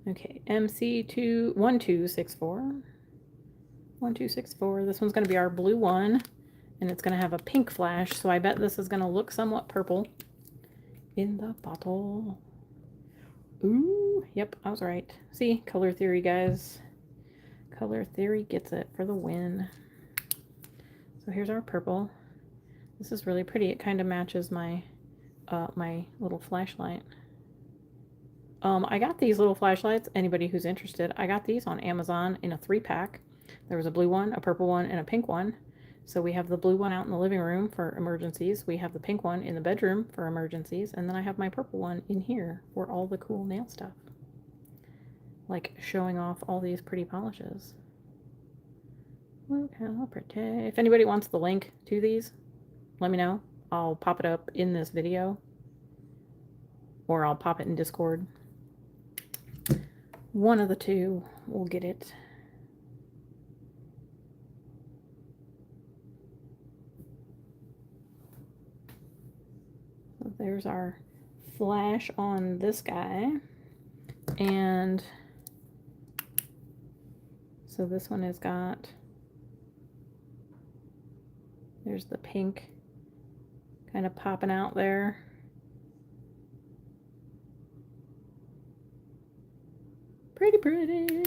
Okay, MC1264. 1264. This one's going to be our blue one, and it's going to have a pink flash, so I bet this is going to look somewhat purple in the bottle. Ooh, yep, I was right. See, color theory, guys. Color theory gets it for the win. So here's our purple. This is really pretty. It kind of matches my my little flashlight. I got these little flashlights. Anybody who's interested, I got these on Amazon in a 3-pack. There was a blue one, a purple one, and a pink one. So we have the blue one out in the living room for emergencies. We have the pink one in the bedroom for emergencies. And then I have my purple one in here for all the cool nail stuff. Like showing off all these pretty polishes. Look how pretty. If anybody wants the link to these, let me know. I'll pop it up in this video. Or I'll pop it in Discord. One of the two will get it. So there's our flash on this guy. And so this one has got, there's the pink kind of popping out there. Pretty, pretty.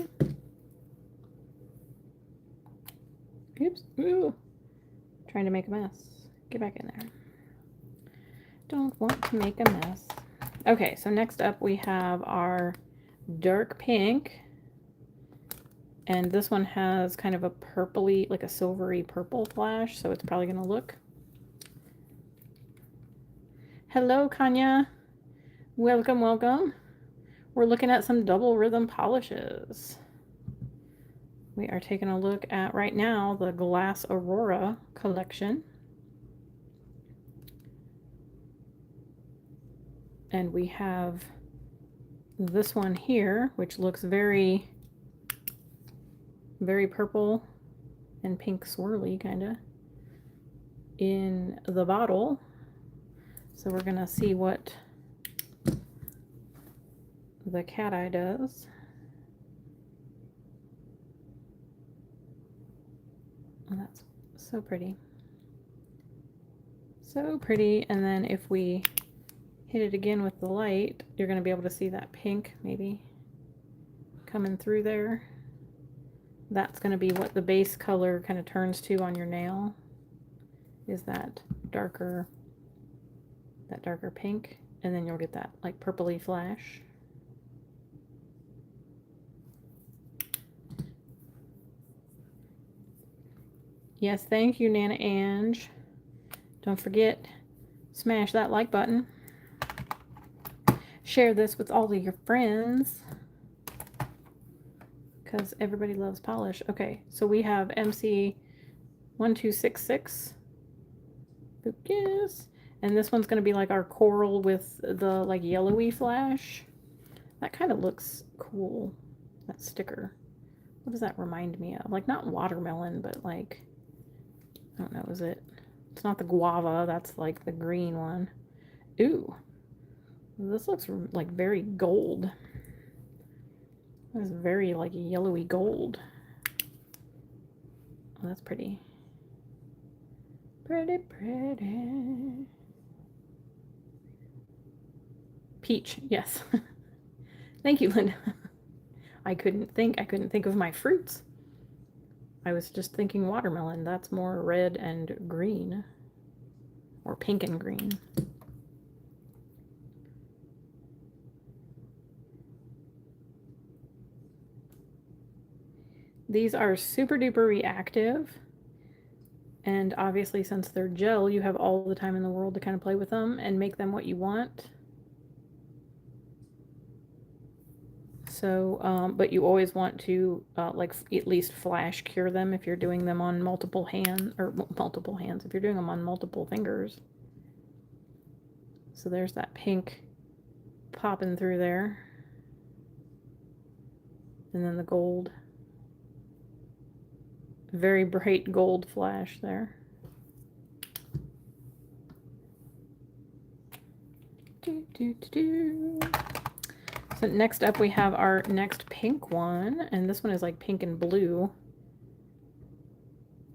Oops. Ooh. Trying to make a mess. Get back in there. Don't want to make a mess. Okay, so next up we have our dark pink. And this one has kind of a purpley, like a silvery purple flash, so it's probably going to look. Hello, Kanya. Welcome, welcome. We're looking at some double rhythm polishes. We are taking a look at, right now, the Glass Aurora collection. And we have this one here, which looks very, very purple and pink swirly, kind of, in the bottle. So we're going to see what the Cateye does. Oh, that's so pretty. So pretty. And then if we hit it again with the light, you're going to be able to see that pink maybe coming through there. That's going to be what the base color kind of turns to on your nail, is that darker pink, and then you'll get that like purpley flash. Yes, thank you, Nana Ange. Don't forget, smash that like button. Share this with all of your friends, because everybody loves polish. Okay, so we have MC 1266. Focus. And this one's going to be like our coral with the like yellowy flash. That kind of looks cool, that sticker. What does that remind me of? Like, not watermelon, but like, I don't know, is it? It's not the guava, that's like the green one. Ooh, this looks like very gold. It's very like yellowy gold. Oh, that's pretty. Pretty, pretty. Peach, yes. Thank you, Linda. I couldn't think of my fruits. I was just thinking watermelon. That's more red and green. Or pink and green. These are super duper reactive. And obviously, since they're gel, you have all the time in the world to kind of play with them and make them what you want. So, but you always want to like at least flash cure them if you're doing them on multiple hands, if you're doing them on multiple fingers. So there's that pink popping through there. And then the gold. Very bright gold flash there. So next up we have our next pink one, and this one is like pink and blue.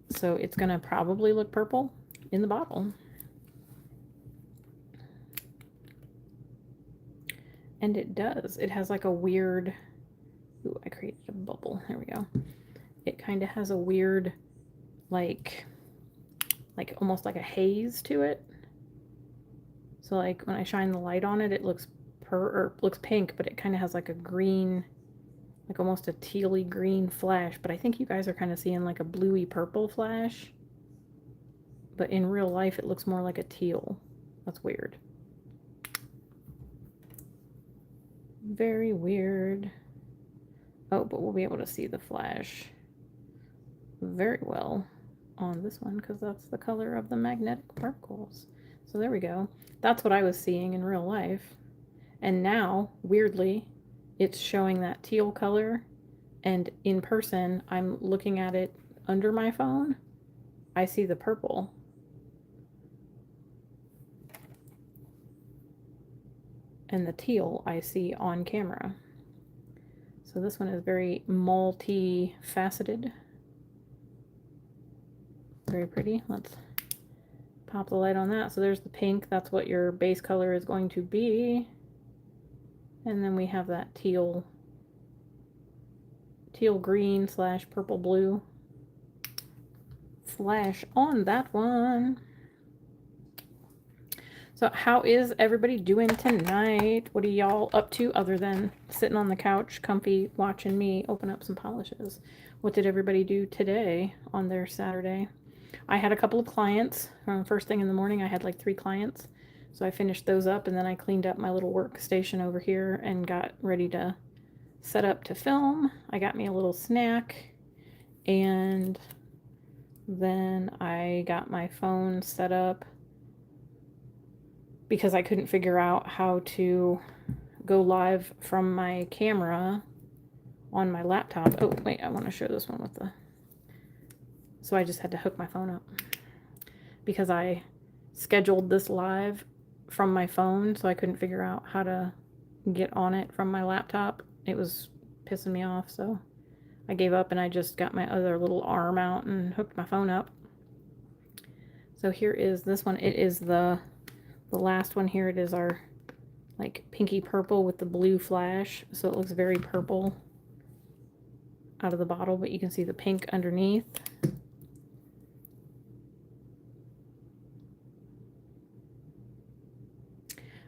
So it's gonna probably look purple in the bottle. And it does. It has like a weird, ooh, I created a bubble. There we go. It kind of has a weird, like almost like a haze to it. So like when I shine the light on it, it looks looks pink, but it kind of has like a green, like almost a tealy green flash. But I think you guys are kind of seeing like a bluey purple flash. But in real life, it looks more like a teal. That's weird. Very weird. Oh, but we'll be able to see the flash very well on this one because that's the color of the magnetic particles. So there we go. That's what I was seeing in real life. And now, weirdly, it's showing that teal color. And in person, I'm looking at it under my phone. I see the purple. And the teal I see on camera. So this one is very multi-faceted. Very pretty. Let's pop the light on that. So there's the pink. That's what your base color is going to be. And then we have that teal green / purple blue flash on that one. So how is everybody doing tonight? What are y'all up to other than sitting on the couch, comfy, watching me open up some polishes? What did everybody do today on their Saturday? I had a couple of clients. First thing in the morning, I had like 3 clients. So I finished those up, and then I cleaned up my little workstation over here and got ready to set up to film. I got me a little snack, and then I got my phone set up because I couldn't figure out how to go live from my camera on my laptop. Oh, wait, I want to show this one with the... So I just had to hook my phone up because I scheduled this live from my phone, so I couldn't figure out how to get on it from my laptop. It was pissing me off, so I gave up and I just got my other little arm out and hooked my phone up. So here is this one. It is the last one here. It is our like pinky purple with the blue flash. So it looks very purple out of the bottle, but you can see the pink underneath.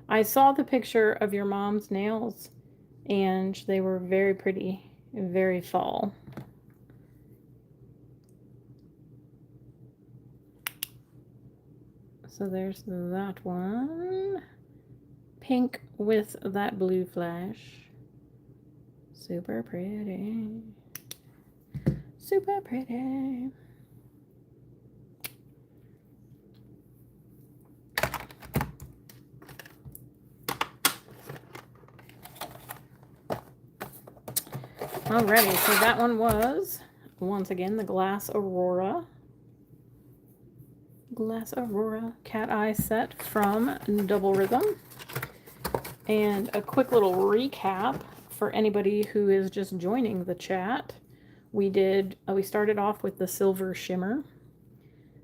I saw the picture of your mom's nails and they were very pretty, very fall. So there's that one. Pink with that blue flash. Super pretty. Super pretty. Alrighty, so that one was, once again, the Glass Aurora. Glass Aurora Cateye set from Double Rhythm. And a quick little recap for anybody who is just joining the chat. We started off with the silver shimmer.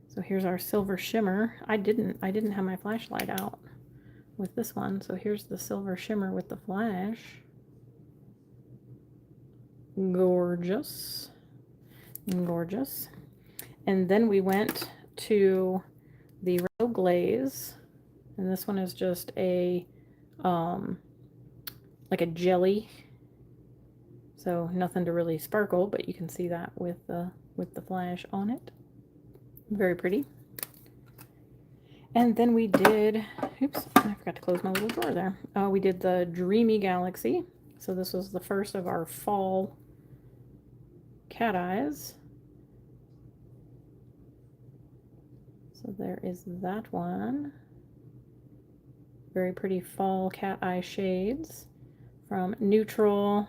So here's our silver shimmer. I didn't have my flashlight out with this one. So here's the silver shimmer with the flash. Gorgeous. Gorgeous. And then we went to the Varnail glaze. And this one is just a like a jelly. So nothing to really sparkle, but you can see that with the flash on it. Very pretty. And then we did, oops, I forgot to close my little drawer there. We did the Dreamy Galaxy. So this was the first of our fall cat eyes. So there is that one. Very pretty fall cat eye shades, from neutral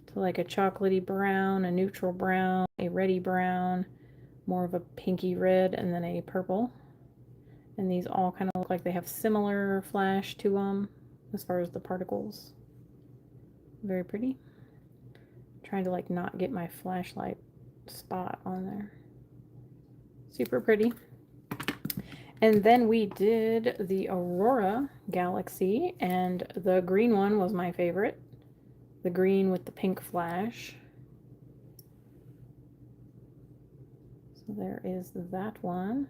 to like a chocolatey brown, a neutral brown, a reddy brown, more of a pinky red, and then a purple. And these all kind of look like they have similar flash to them as far as the particles. Very pretty. I'm trying to like not get my flashlight spot on there. Super pretty. And then we did the Aurora Galaxy, and the green one was my favorite. The green with the pink flash. So there is that one.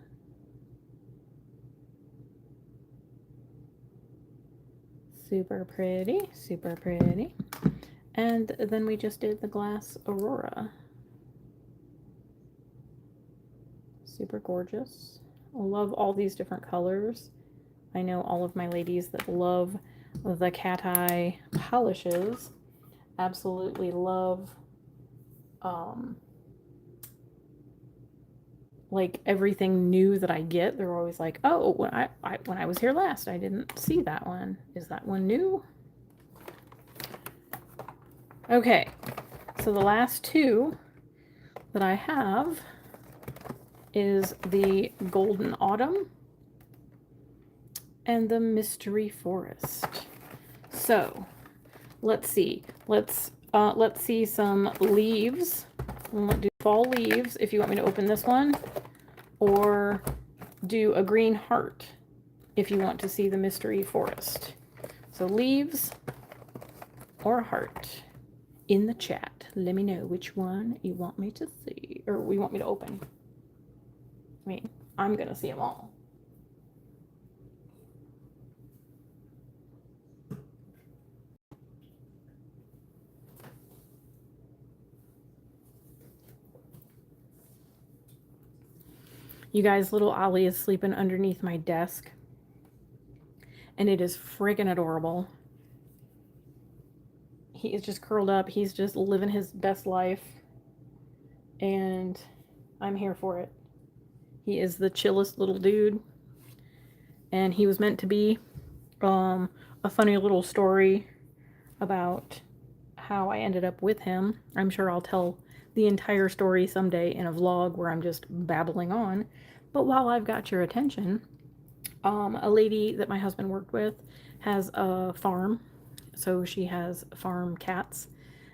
Super pretty, super pretty. And then we just did the Glass Aurora. Super gorgeous. I love all these different colors. I know all of my ladies that love the Cateye polishes absolutely love like everything new that I get. They're always like, oh, when I was here last, I didn't see that one. Is that one new? Okay, so the last two that I have is the Golden Autumn and the Mystery Forest. So let's see. Let's see some leaves. We'll do fall leaves if you want me to open this one, or do a green heart if you want to see the Mystery Forest. So leaves or heart in the chat. Let me know which one you want me to see, or you want me to open. I mean, I'm gonna see them all. You guys, little Ollie is sleeping underneath my desk, and it is freaking adorable. He is just curled up. He's just living his best life, and I'm here for it. He is the chillest little dude, and he was meant to be a funny little story about how I ended up with him. I'm sure I'll tell the entire story someday in a vlog where I'm just babbling on. But while I've got your attention, a lady that my husband worked with has a farm So she has farm cats,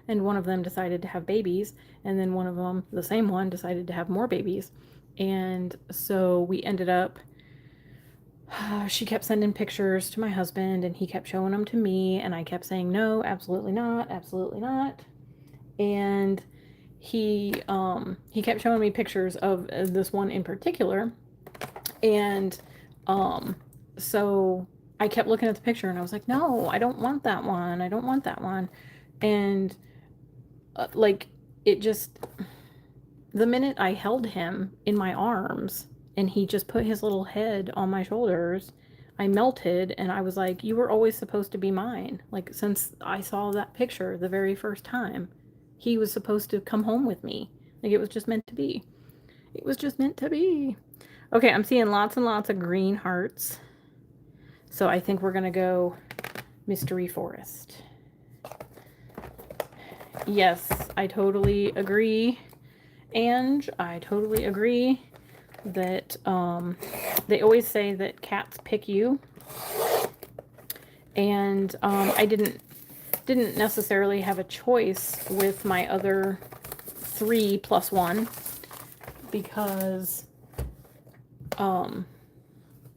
and one of them decided to have babies, and then one of them, the same one, decided to have more babies. And so we ended up, she kept sending pictures to my husband, and he kept showing them to me, and I kept saying, no, absolutely not, absolutely not. And he kept showing me pictures of this one in particular, and so I kept looking at the picture, and I was like, no, I don't want that one, I don't want that one. And like, it just, the minute I held him in my arms and he just put his little head on my shoulders, I melted, and I was like, you were always supposed to be mine. Like, since I saw that picture the very first time, he was supposed to come home with me. Like, it was just meant to be. It was just meant to be. Okay, I'm seeing lots and lots of green hearts. So I think we're going to go Mystery Forest. Yes, I totally agree. And I totally agree that they always say that cats pick you. And I didn't necessarily have a choice with my other 3 plus 1, because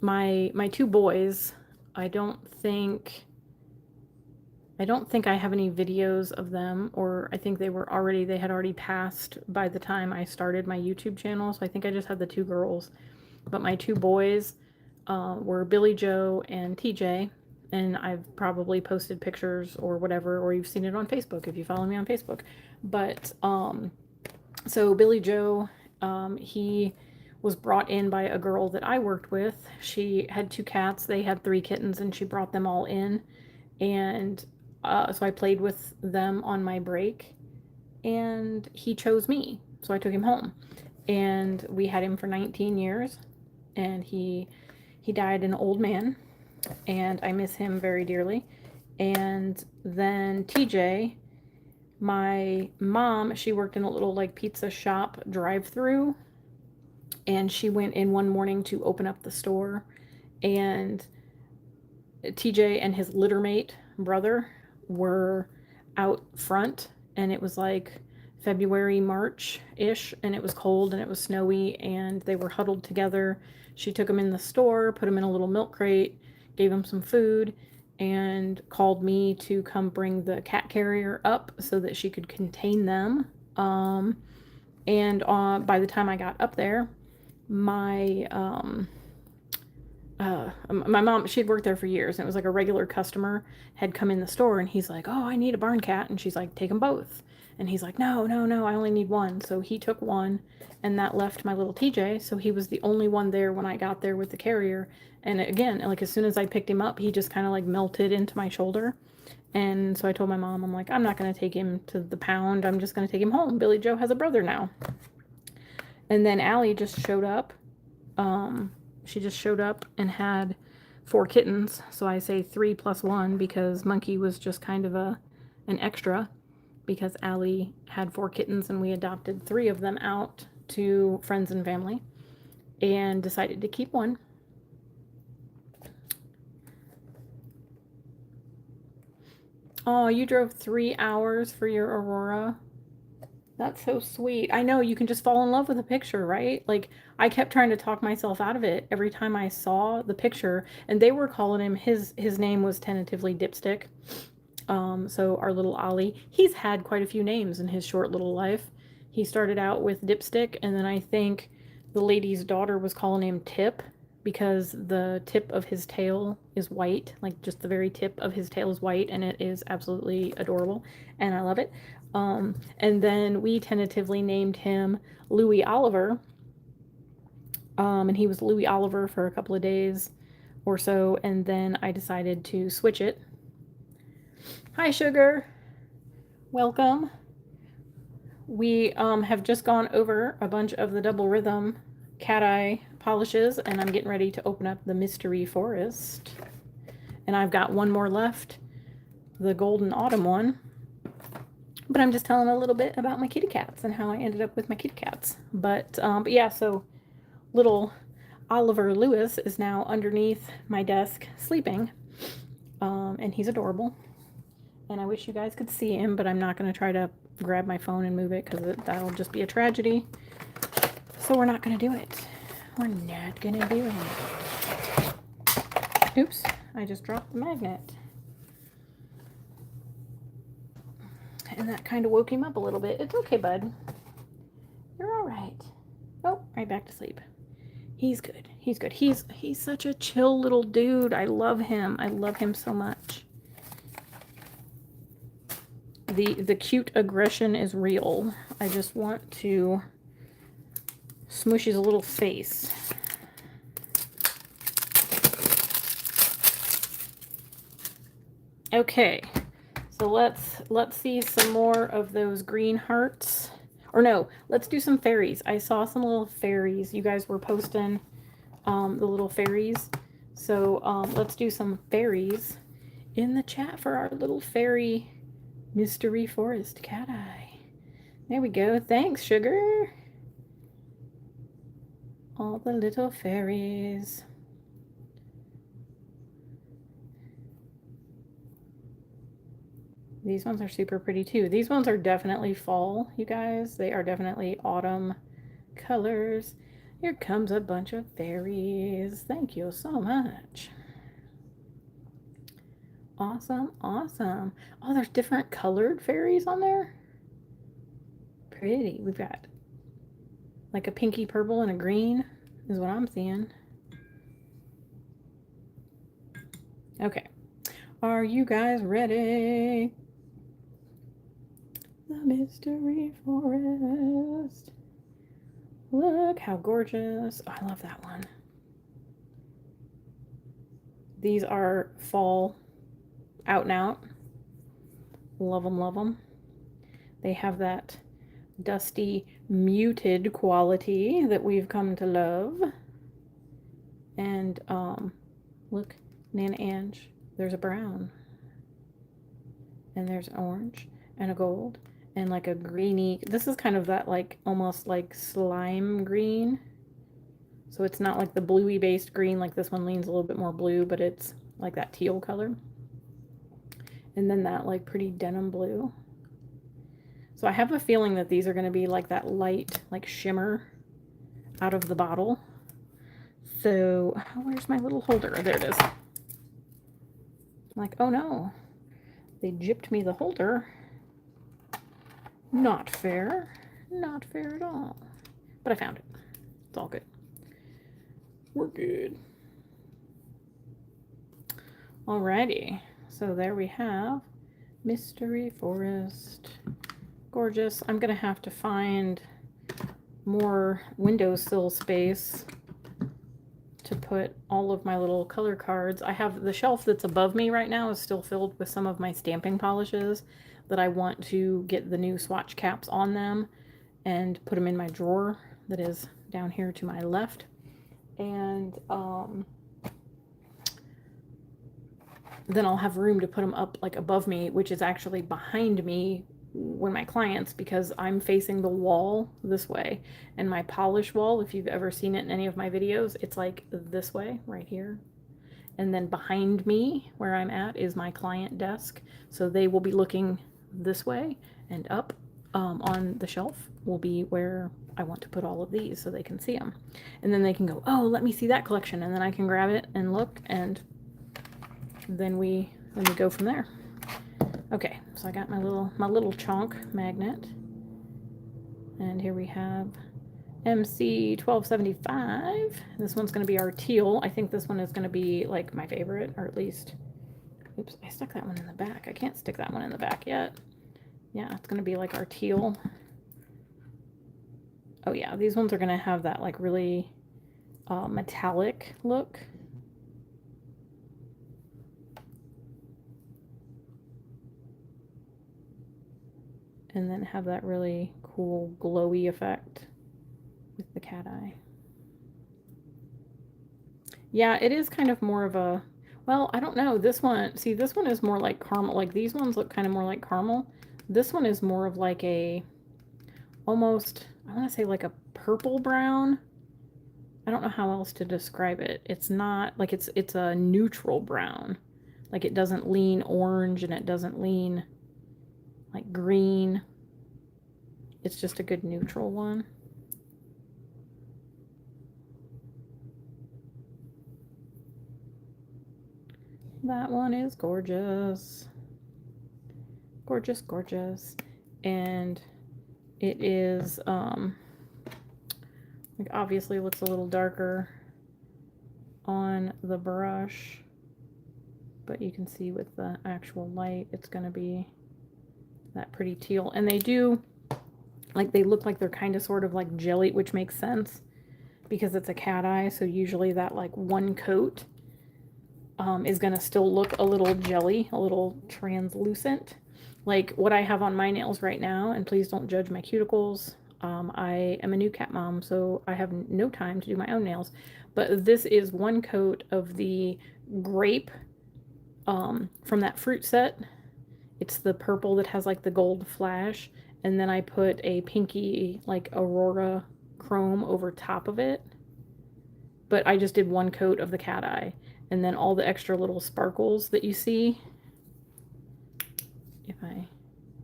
my 2 boys, I don't think I have any videos of them, or I think they had already passed by the time I started my YouTube channel, so I think I just had the 2 girls. But my 2 boys were Billy Joe and TJ, and I've probably posted pictures or whatever, or you've seen it on Facebook if you follow me on Facebook. But so Billy Joe, he was brought in by a girl that I worked with. She had 2 cats, they had 3 kittens, and she brought them all in. And so I played with them on my break, and he chose me. So I took him home, and we had him for 19 years, and he died an old man, and I miss him very dearly. And then TJ, my mom, she worked in a little like pizza shop drive-through, and she went in one morning to open up the store, and TJ and his littermate brother were out front, and it was like February, March-ish, and it was cold and it was snowy, and they were huddled together. She took them in the store, put them in a little milk crate, gave them some food, and called me to come bring the cat carrier up so that she could contain them. And by the time I got up there, my mom, she'd worked there for years, and it was like a regular customer had come in the store, and he's like, oh, I need a barn cat. And she's like, take them both. And he's like, no, I only need one. So he took one, and that left my little TJ. So he was the only one there when I got there with the carrier. And again, like as soon as I picked him up, he just kind of like melted into my shoulder. And so I told my mom, I'm like, I'm not going to take him to the pound. I'm just going to take him home. Billy Joe has a brother now. And then Allie just showed up. She just showed up and had 4 kittens. So I say 3 plus 1 because Monkey was just kind of an extra, because Allie had 4 kittens and we adopted 3 of them out to friends and family and decided to keep one. Oh, you drove 3 hours for your Aurora? That's so sweet. I know, you can just fall in love with a picture, right? Like, I kept trying to talk myself out of it every time I saw the picture, and they were calling him, his name was tentatively Dipstick. So our little Ollie, he's had quite a few names in his short little life. He started out with Dipstick, and then I think the lady's daughter was calling him Tip, because the tip of his tail is white, like just the very tip of his tail is white, and it is absolutely adorable, and I love it. And then we tentatively named him Louis Oliver, and he was Louis Oliver for a couple of days or so, and then I decided to switch it. Hi, Sugar. Welcome. We have just gone over a bunch of the Double Rhythm Cateye polishes, and I'm getting ready to open up the Mystery Forest. And I've got one more left, the Golden Autumn one. But I'm just telling a little bit about my kitty cats and how I ended up with my kitty cats. But yeah, so little Oliver Lewis is now underneath my desk sleeping, and he's adorable. And I wish you guys could see him, but I'm not going to try to grab my phone and move it because that'll just be a tragedy. So we're not going to do it. We're not going to do it. Oops, I just dropped the magnet. And that kind of woke him up a little bit. It's okay, bud. You're all right. Oh, right back to sleep. He's good. He's good. He's such a chill little dude. I love him. I love him so much. The cute aggression is real. I just want to smush his little face. Okay. So let's see some more of those green hearts. Or no, let's do some fairies. I saw some little fairies. You guys were posting the little fairies. So let's do some fairies in the chat for our little fairy mystery forest cat eye. There we go. Thanks, sugar. All the little fairies. These ones are super pretty too. These ones are definitely fall, you guys. They are definitely autumn colors. Here comes a bunch of fairies. Thank you so much. Awesome, awesome. Oh, there's different colored fairies on there. Pretty. We've got like a pinky purple and a green is what I'm seeing. Okay. Are you guys ready? The mystery forest. Look how gorgeous. Oh, I love that one. These are fall out and out. Love them, love them. They have that dusty, muted quality that we've come to love. And look, Nana Ange, there's a brown. And there's an orange and a gold and like a greeny. This is kind of that like almost like slime green. So it's not like the bluey based green, like this one leans a little bit more blue, but it's like that teal color. And then that like pretty denim blue. So I have a feeling that these are going to be like that light, like shimmer out of the bottle. So where's my little holder? There it is. I'm like, oh no, they gypped me the holder. Not fair. Not fair at all. But I found it. It's all good. We're good. Alrighty. So there we have Mystery Forest. Gorgeous. I'm going to have to find more windowsill space to put all of my little color cards. I have the shelf that's above me right now is still filled with some of my stamping polishes that I want to get the new swatch caps on them and put them in my drawer that is down here to my left. And then I'll have room to put them up like above me, which is actually behind me when my clients, because I'm facing the wall this way, and my polish wall, if you've ever seen it in any of my videos, it's like this way right here. And then behind me where I'm at is my client desk, so they will be looking this way, and up on the shelf will be where I want to put all of these so they can see them, and then they can go, oh, let me see that collection, and then I can grab it and look, and then we go from there. Okay, so I got my little chonk magnet, and here we have MC 1275. This one's going to be our teal. I think this one is going to be like my favorite, or at least, oops, I stuck that one in the back. I can't stick that one in the back yet. Yeah, it's going to be like our teal. Oh yeah, these ones are going to have that like really metallic look. And then have that really cool glowy effect with the cat eye. Yeah, it is kind of more of a, well, I don't know. This one, see, this one is more like caramel. Like these ones look kind of more like caramel. This one is more of like a, almost, I want to say like a purple brown. I don't know how else to describe it. It's not like it's a neutral brown. Like it doesn't lean orange and it doesn't lean like green. It's just a good neutral one. That one is gorgeous. Gorgeous, gorgeous. And it is, like obviously looks a little darker on the brush, but you can see with the actual light, it's going to be that pretty teal. And they do, like, they look like they're kind of sort of like jelly, which makes sense because it's a cat eye. So usually that like one coat is going to still look a little jelly, a little translucent. Like what I have on my nails right now, and please don't judge my cuticles. I am a new cat mom, so I have no time to do my own nails. But this is one coat of the grape from that fruit set. It's the purple that has like the gold flash. And then I put a pinky like Aurora chrome over top of it. But I just did one coat of the cat eye. And then all the extra little sparkles that you see, if I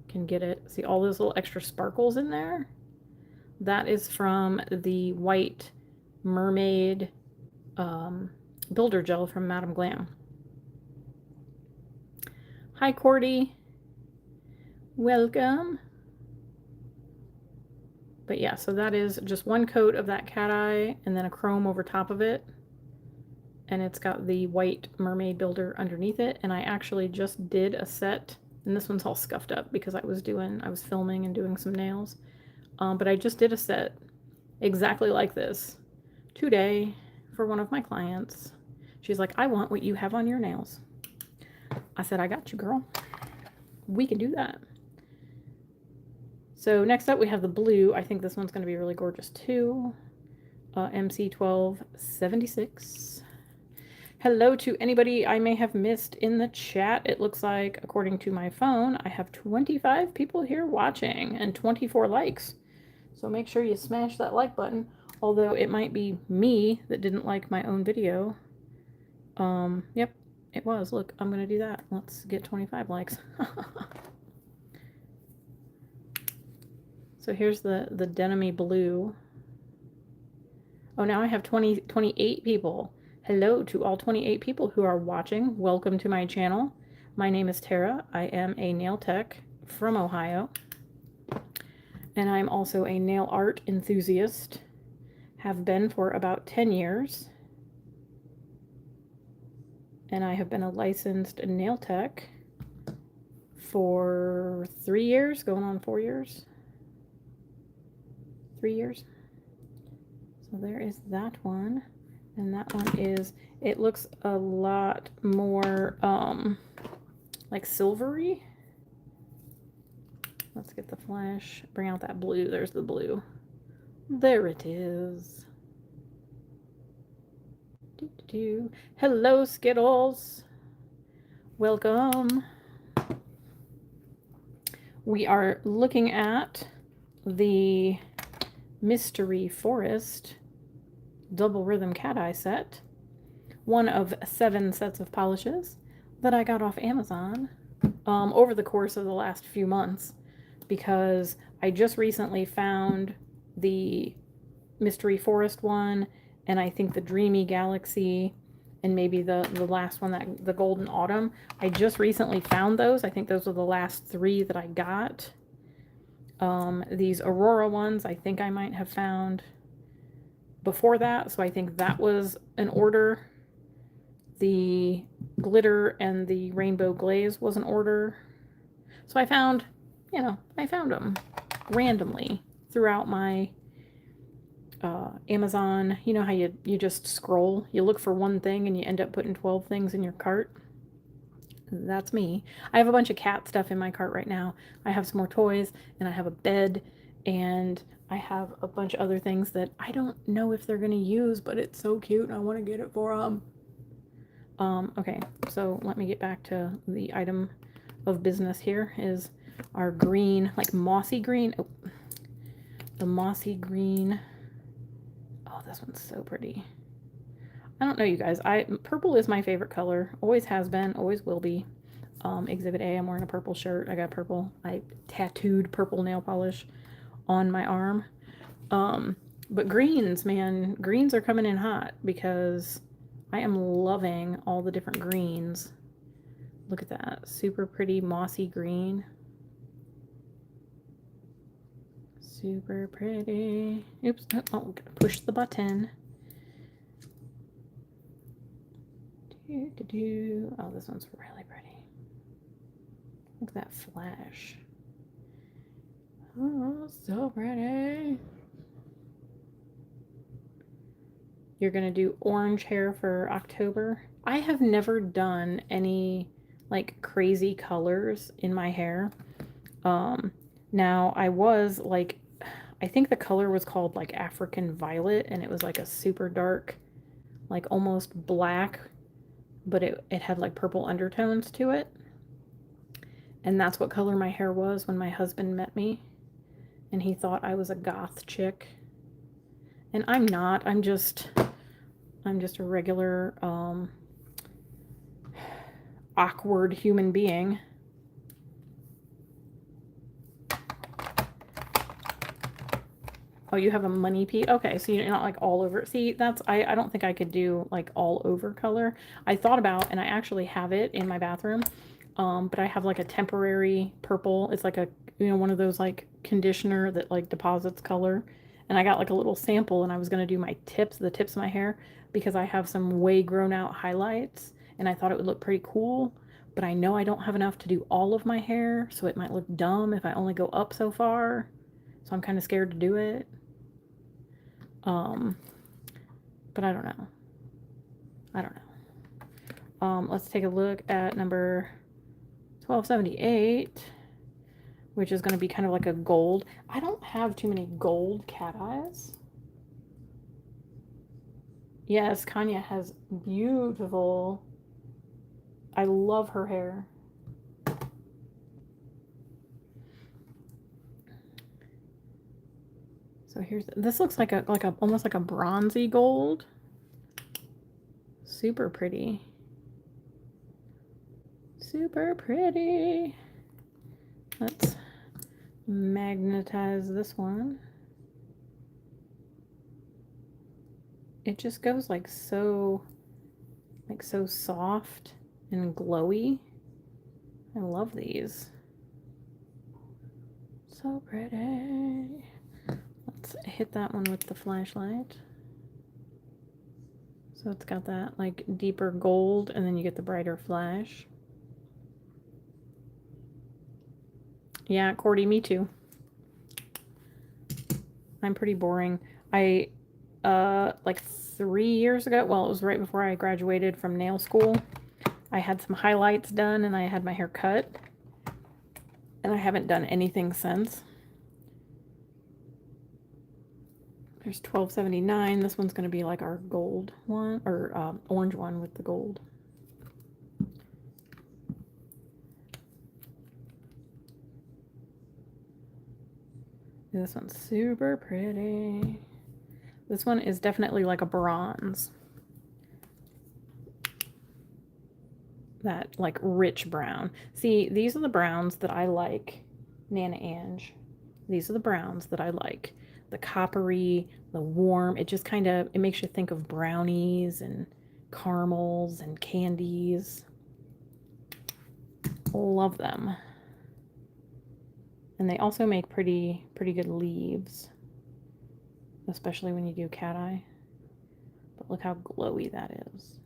can get it, see all those little extra sparkles in there? That is from the white mermaid builder gel from Madame Glam. Hi, Cordy. Welcome. But yeah, so that is just one coat of that cat eye and then a chrome over top of it. And it's got the white mermaid builder underneath it. And I actually just did a set, and this one's all scuffed up because I was filming and doing some nails. But I just did a set exactly like this today for one of my clients. She's like, I want what you have on your nails. I said, I got you, girl. We can do that. So next up we have the blue. I think this one's going to be really gorgeous too. MC1276. Hello to anybody I may have missed in the chat. It looks like, according to my phone, I have 25 people here watching and 24 likes. So make sure you smash that like button, although it might be me that didn't like my own video. Yep, it was. Look, I'm going to do that. Let's get 25 likes. So here's the denim-y blue. Oh, now I have 28 people. Hello to all 28 people who are watching. Welcome to my channel. My name is Tara. I am a nail tech from Ohio. And I'm also a nail art enthusiast. Have been for about 10 years. And I have been a licensed nail tech for 3 years, going on 4 years. 3 years. So there is that one. And that one is, it looks a lot more like silvery. Let's get the flash, bring out that blue. There's the blue. There it is. Hello, Skittles. Welcome. We are looking at the Mystery Forest Double Rhythm Cateye set. One of 7 sets of polishes that I got off Amazon over the course of the last few months, because I just recently found the Mystery Forest one, and I think the Dreamy Galaxy, and maybe the last one, that the Golden Autumn. I just recently found those. I think those were the last 3 that I got. These Aurora ones, I think I might have found before that, so I think that was an order. The glitter and the rainbow glaze was an order. So I found, I found them randomly throughout my Amazon. You know how you just scroll, you look for one thing and you end up putting 12 things in your cart? That's me. I have a bunch of cat stuff in my cart right now. I have some more toys, and I have a bed, and I have a bunch of other things that I don't know if they're going to use, but it's so cute and I want to get it for them. Okay, so let me get back to the item of business here. Is our green, like mossy green. Oh, the mossy green. Oh, this one's so pretty. I don't know, you guys. Purple is my favorite color. Always has been, always will be. Exhibit A, I'm wearing a purple shirt. I got purple. I tattooed purple nail polish on my arm. But greens, man, greens are coming in hot because I am loving all the different greens. Look at that. Super pretty mossy green. Super pretty. Oops. Oh, I'm gonna push the button. Oh, this one's really pretty. Look at that flash. Oh, so pretty. You're going to do orange hair for October. I have never done any like crazy colors in my hair. Now I was like, I think the color was called like African Violet, and it was like a super dark, like almost black, but it had like purple undertones to it. And that's what color my hair was when my husband met me. And he thought I was a goth chick. And I'm not. I'm just a regular awkward human being. Oh, you have a money piece? Okay, so you're not like all over. See, that's, I don't think I could do like all over color. I thought about, and I actually have it in my bathroom, but I have like a temporary purple. It's like a, you know, one of those like conditioner that like deposits color. And I got like a little sample, and I was going to do my tips, the tips of my hair, because I have some way grown out highlights, and I thought it would look pretty cool. But I know I don't have enough to do all of my hair, so it might look dumb if I only go up so far. So I'm kind of scared to do it. But I don't know. Let's take a look at number 1278, which is going to be kind of like a gold. I don't have too many gold cat eyes. Yes, Kanya has beautiful. I love her hair. So here's, this looks like a almost like a bronzy gold. Super pretty. Super pretty. Let's magnetize this one. It just goes like so soft and glowy. I love these. So pretty. Let's hit that one with the flashlight. So it's got that like deeper gold, and then you get the brighter flash. Yeah, Cordy, me too. I'm pretty boring. I, like 3 years ago, well, it was right before I graduated from nail school, I had some highlights done, and I had my hair cut. And I haven't done anything since. There's 1279. This one's going to be like our gold one, or orange one with the gold. This one's super pretty. This one is definitely like a bronze. That like rich brown. See, these are the browns that I like, Nana Ange. These are the browns that I like. The coppery, the warm, it just kind of, it makes you think of brownies and caramels and candies. Love them. And they also make pretty good leaves, especially when you do cat eye. But look how glowy that is.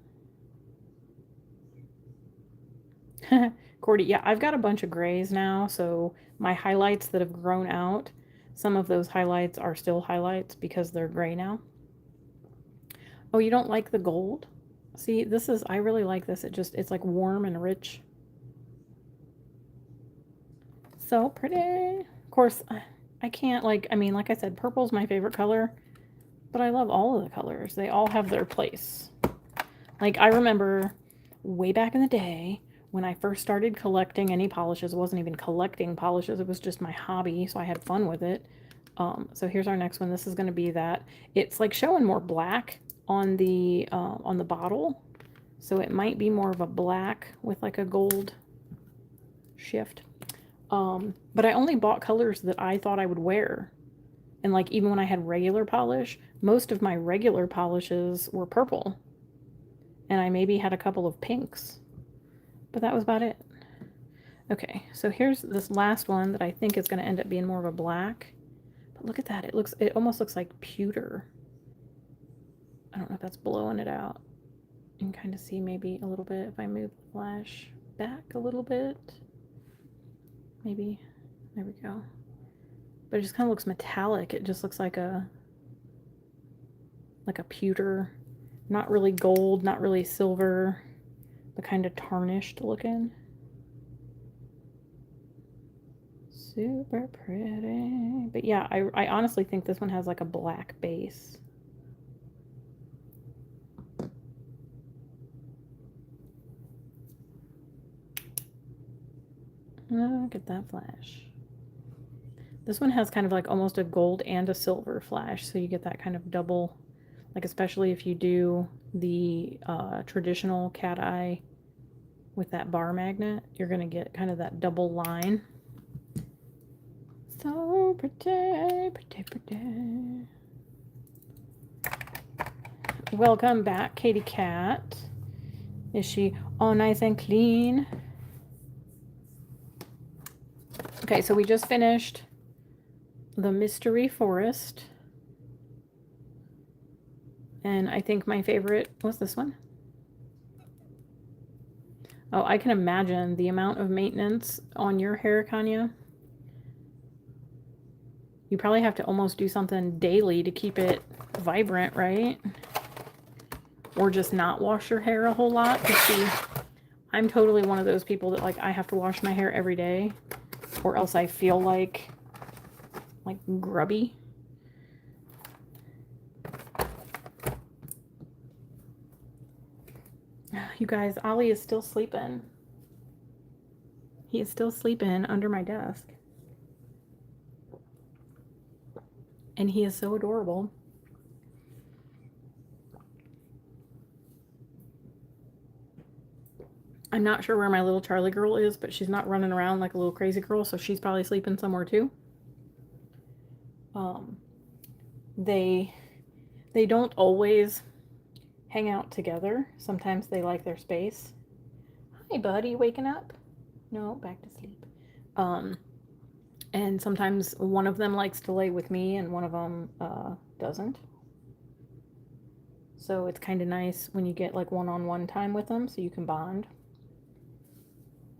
Cordy, yeah, I've got a bunch of grays now, so my highlights that have grown out, some of those highlights are still highlights because they're gray now. Oh, you don't like the gold? See, this is, I really like this. It's like warm and rich. So pretty. Of course, I can't, like, I mean, like I said, purple's my favorite color, but I love all of the colors. They all have their place. Like, I remember way back in the day when I first started collecting any polishes. It wasn't even collecting polishes, it was just my hobby, so I had fun with it. So here's our next one. This is going to be that. It's like showing more black on the bottle. So it might be more of a black with like a gold shift. But I only bought colors that I thought I would wear. And like even when I had regular polish, most of my regular polishes were purple. And I maybe had a couple of pinks. But that was about it. Okay, so here's this last one that I think is going to end up being more of a black. But look at that. It almost looks like pewter. I don't know if that's blowing it out. You can kind of see maybe a little bit if I move the flash back a little bit. Maybe. There we go. But it just kind of looks metallic. It just looks like a pewter, not really gold, not really silver, but kind of tarnished looking. Super pretty. But yeah, I honestly think this one has like a black base. Look at that flash. This one has kind of like almost a gold and a silver flash, so you get that kind of double, like especially if you do the traditional cat eye with that bar magnet, you're going to get kind of that double line. So pretty, pretty, pretty. Welcome back, Katie Cat. Is she all nice and clean? Okay, so we just finished the Mystery Forest. And I think my favorite was this one. Oh, I can imagine the amount of maintenance on your hair, Kanya. You probably have to almost do something daily to keep it vibrant, right? Or just not wash your hair a whole lot. Because see, I'm totally one of those people that like I have to wash my hair every day, or else I feel like grubby. You guys, Ollie is still sleeping. He is still sleeping under my desk. And he is so adorable. I'm not sure where my little Charlie girl is, but she's not running around like a little crazy girl, so she's probably sleeping somewhere too. They don't always hang out together. Sometimes they like their space. Hi, buddy, waking up? No, back to sleep. And sometimes one of them likes to lay with me and one of them doesn't. So it's kind of nice when you get like one-on-one time with them so you can bond.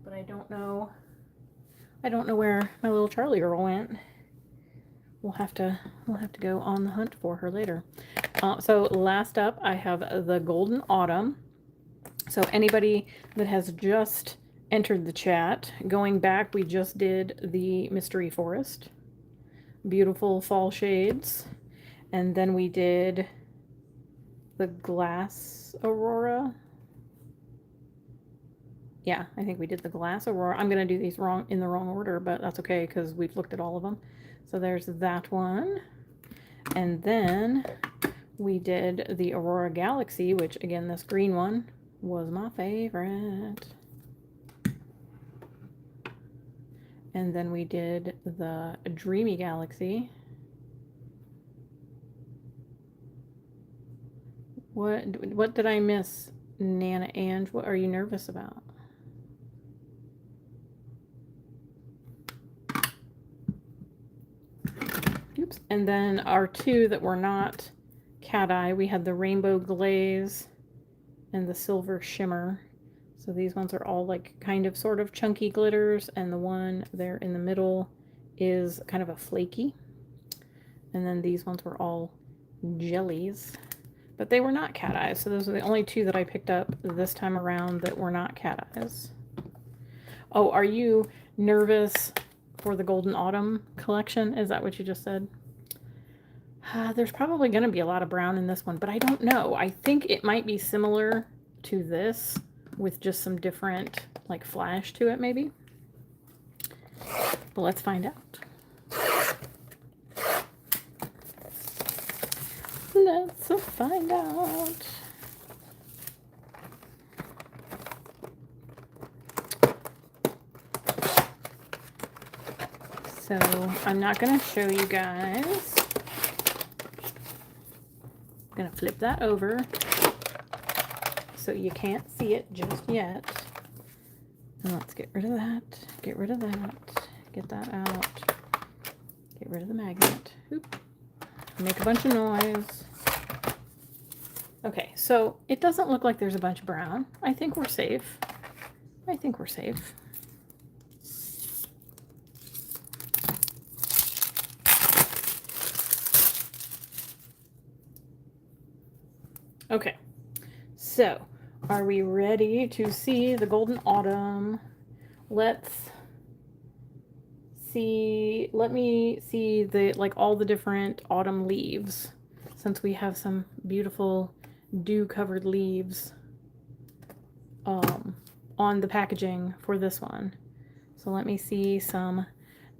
But I don't know where my little Charlie girl went. We'll have to go on the hunt for her later. So last up, I have the Golden Autumn. So anybody that has just entered the chat, going back, we just did the Mystery Forest. Beautiful fall shades. And then we did the Glass Aurora. Yeah, I think we did the Glass Aurora. I'm going to do these in the wrong order, but that's okay because we've looked at all of them. So there's that one. And then we did the Aurora Galaxy, which again, this green one was my favorite. And then we did the Dreamy Galaxy. What did I miss, Nana Ange? What are you nervous about? Oops. And then our two that were not cat eye, we had the rainbow glaze and the silver shimmer. So these ones are all like kind of sort of chunky glitters, and the one there in the middle is kind of a flaky. And then these ones were all jellies, but they were not cat eyes. So those are the only two that I picked up this time around that were not cat eyes. Oh, are you nervous for the Golden Autumn collection? Is that what you just said? There's probably going to be a lot of brown in this one, but I don't know. I think it might be similar to this with just some different like flash to it maybe. But let's find out. Let's find out. So I'm not going to show you guys. I'm going to flip that over so you can't see it just yet. And let's get rid of that. Get rid of that. Get that out. Get rid of the magnet. Oop. Make a bunch of noise. Okay, so it doesn't look like there's a bunch of brown. I think we're safe. I think we're safe. Okay, so are we ready to see the golden autumn? Let's see, let me see the, like, all the different autumn leaves, since we have some beautiful dew covered leaves on the packaging for this one. So let me see some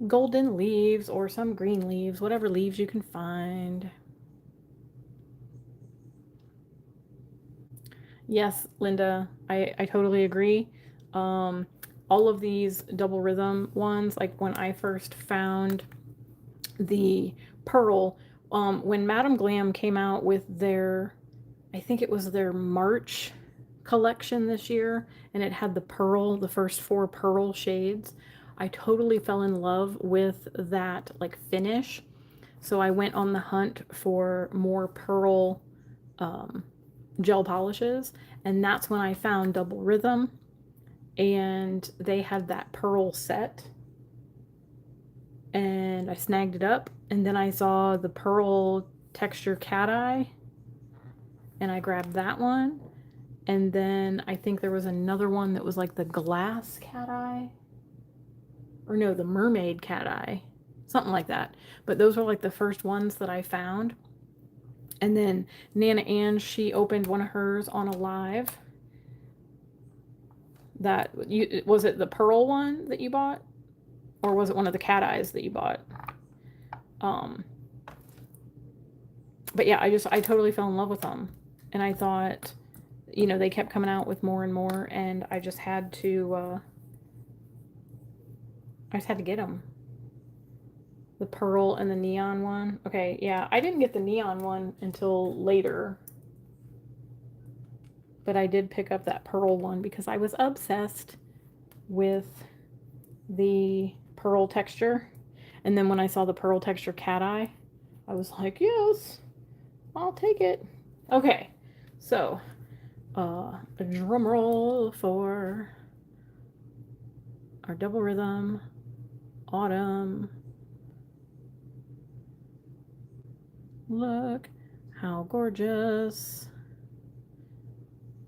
golden leaves or some green leaves, whatever leaves you can find. Yes, Linda, I totally agree. All of these double rhythm ones, like when I first found the pearl, when Madame Glam came out with their, I think it was their March collection this year, and it had the pearl, the first 4 pearl shades, I totally fell in love with that, like, finish. So I went on the hunt for more pearl gel polishes, and that's when I found Double Rhythm, and they had that pearl set, and I snagged it up. And then I saw the pearl texture Cateye, and I grabbed that one. And then I think there was another one that was like the glass Cateye, or no, the mermaid Cateye, something like that. But those were like the first ones that I found. And then Nana Ann, she opened one of hers on a live. That, you, was it the pearl one that you bought? Or was it one of the cat eyes that you bought? But yeah, I totally fell in love with them. And I thought, you know, they kept coming out with more and more, and I just had to, get them. The pearl and the neon one. Okay, yeah, I didn't get the neon one until later. But I did pick up that pearl one because I was obsessed with the pearl texture. And then when I saw the pearl texture Cateye, I was like, yes, I'll take it. Okay, so a drum roll for our Double Rhythm Autumn. Look how gorgeous.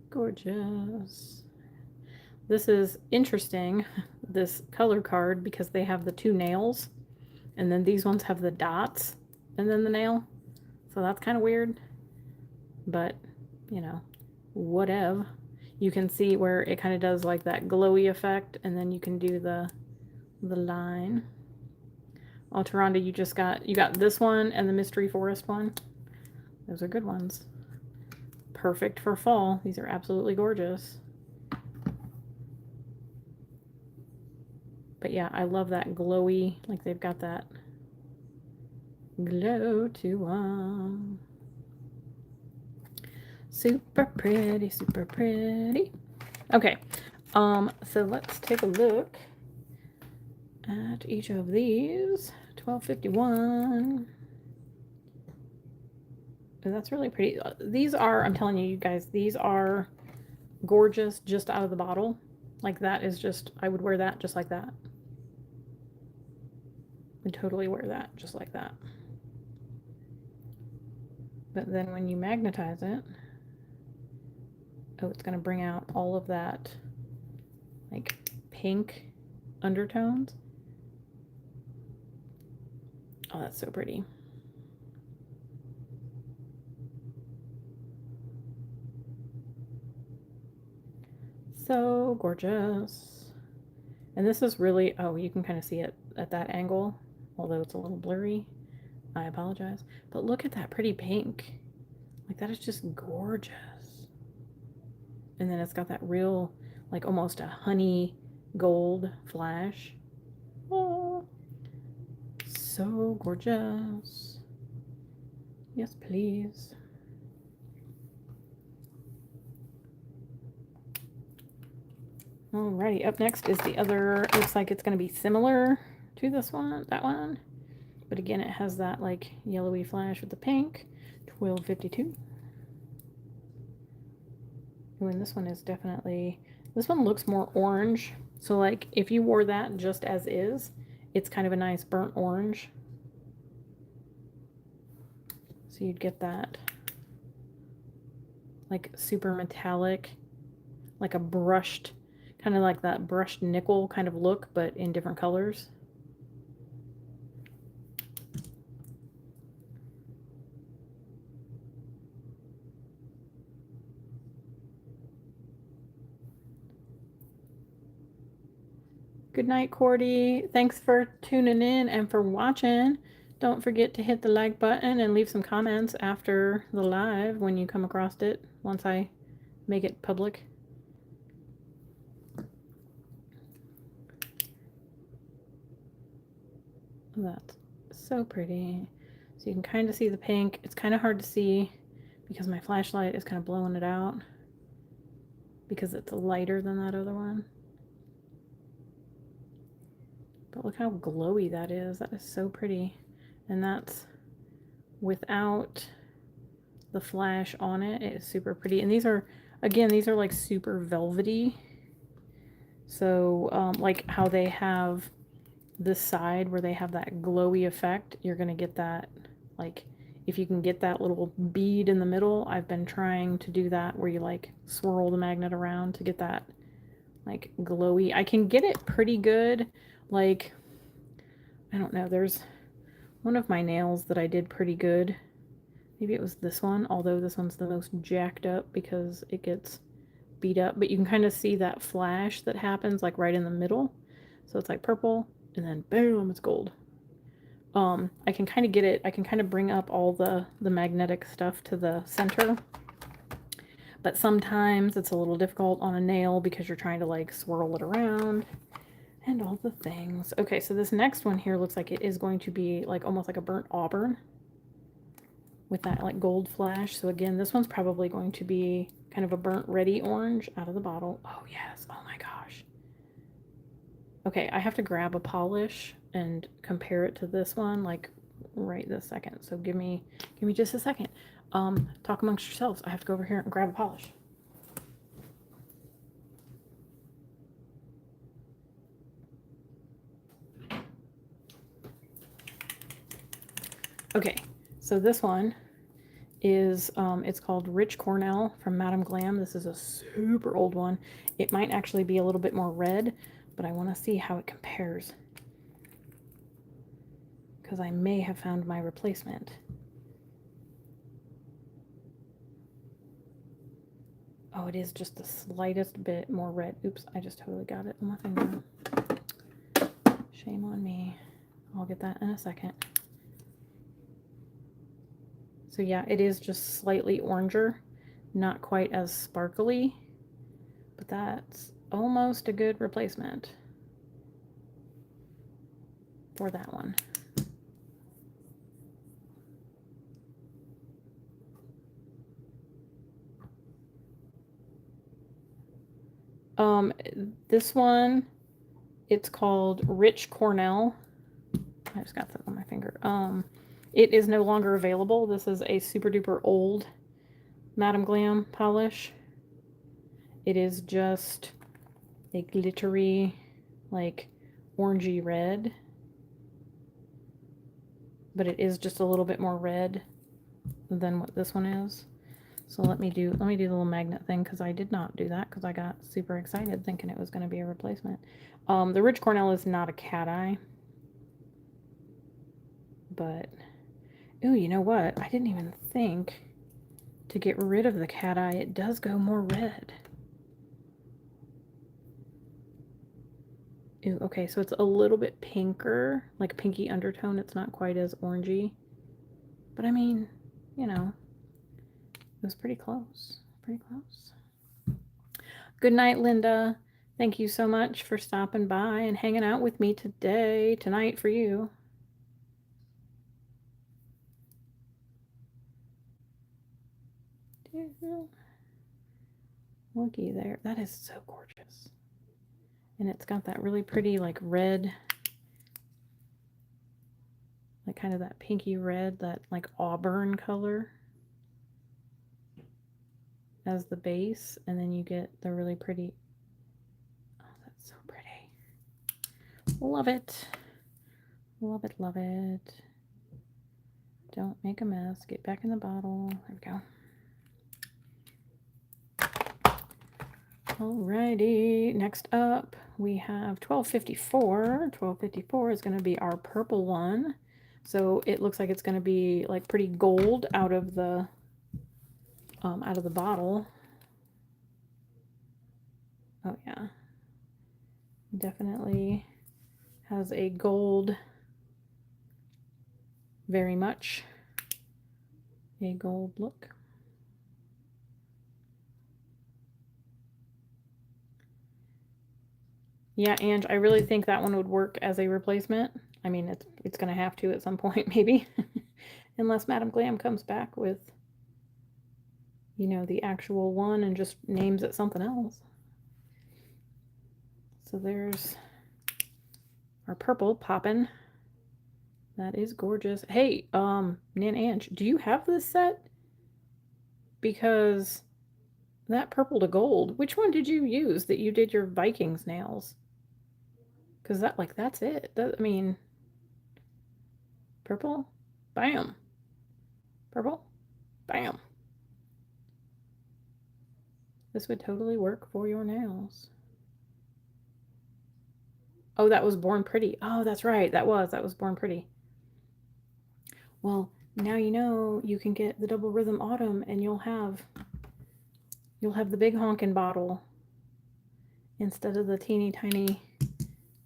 Gorgeous. This is interesting, this color card, because they have the 2 nails, and then these ones have the dots and then the nail. So that's kind of weird, but you know, whatever. You can see where it kind of does like that glowy effect, and then you can do the line. Oh, Taronda, you got this one and the Mystery Forest one. Those are good ones. Perfect for fall. These are absolutely gorgeous. But yeah, I love that glowy, like they've got that glow to them. Super pretty, super pretty. Okay, so let's take a look at each of these. 1251. And that's really pretty. These are, I'm telling you guys, these are gorgeous just out of the bottle. Like, that is just, I would wear that just like that. Would totally wear that just like that. But then when you magnetize it, oh, it's going to bring out all of that, like, pink undertones. Oh, that's so pretty. So gorgeous. And this is really, oh, you can kind of see it at that angle, although it's a little blurry. I apologize. But look at that pretty pink. Like, that is just gorgeous. And then it's got that real, like, almost a honey gold flash. Oh, so gorgeous. Yes, please. Alrighty, up next is the other, looks like it's going to be similar to this one, that one. But again, it has that like yellowy flash with the pink. 1252. Ooh, and this one is definitely, this one looks more orange. So like if you wore that just as is, it's kind of a nice burnt orange. So you'd get that like super metallic, like a brushed, kind of like that brushed nickel kind of look, but in different colors. Good night, Cordy. Thanks for tuning in and for watching. Don't forget to hit the like button and leave some comments after the live when you come across it, once I make it public. That's so pretty. So you can kind of see the pink. It's kind of hard to see because my flashlight is kind of blowing it out because it's lighter than that other one. But look how glowy that is. That is so pretty. And that's without the flash on it. It is super pretty. And these are, again, these are like super velvety. So like how they have this side where they have that glowy effect, you're going to get that, like, if you can get that little bead in the middle. I've been trying to do that where you like swirl the magnet around to get that like glowy. I can get it pretty good. Like, I don't know, there's one of my nails that I did pretty good. Maybe it was this one, although this one's the most jacked up because it gets beat up. But you can kind of see that flash that happens like right in the middle. So it's like purple, and then boom, it's gold. I can kind of get it, I can kind of bring up all the magnetic stuff to the center. But sometimes it's a little difficult on a nail because you're trying to like swirl it around and all the things. Okay, so this next one here looks like it is going to be like almost like a burnt auburn with that like gold flash. So again, this one's probably going to be kind of a burnt ready orange out of the bottle. Oh yes, oh my gosh. Okay, I have to grab a polish and compare it to this one like right this second. So give me just a second. Talk amongst yourselves. I have to go over here and grab a polish. Okay, so this one is, it's called Rich Cornell from Madame Glam. This is a super old one. It might actually be a little bit more red, but I want to see how it compares, because I may have found my replacement. Oh, it is just the slightest bit more red. Oops, I just totally got it on my finger. Shame on me. I'll get that in a second. So yeah, it is just slightly oranger, not quite as sparkly, but that's almost a good replacement for that one. This one, it's called Rich Cornell. I just got that on my finger. It is no longer available. This is a super duper old Madame Glam polish. It is just a glittery, like orangey red, but it is just a little bit more red than what this one is. So let me do the little magnet thing, because I did not do that because I got super excited thinking it was going to be a replacement. The Rich Cornell is not a cat eye, but ooh, you know what? I didn't even think to get rid of the cat eye. It does go more red. Ooh, okay, so it's a little bit pinker, like pinky undertone. It's not quite as orangey, but I mean, you know, It was pretty close. Pretty close. Good night, Linda. Thank you so much for stopping by and hanging out with me tonight for you. Looky there. That is so gorgeous. And it's got that really pretty, like, red, like, kind of that pinky red, that, like, auburn color as the base. And then you get the really pretty, oh, that's so pretty. Love it. Love it, love it. Don't make a mess. Get back in the bottle. There we go. Alrighty, next up we have 1254. 1254 is going to be our purple one. So it looks like it's going to be like pretty gold out of the bottle. Oh yeah, definitely has a gold, very much a gold look. Yeah, Ange, I really think that one would work as a replacement. I mean, it's going to have to at some point, maybe. Unless Madame Glam comes back with, you know, the actual one and just names it something else. So there's our purple poppin'. That is gorgeous. Hey, Nan Ange, do you have this set? Because that purple to gold, which one did you use that you did your Vikings nails? Because that, like, that's it. That, I mean, purple, bam. Purple, bam. This would totally work for your nails. Oh, that was Born Pretty. Oh, that's right. That was Born Pretty. Well, now you know you can get the Double Rhythm Autumn and you'll have the big honkin' bottle instead of the teeny tiny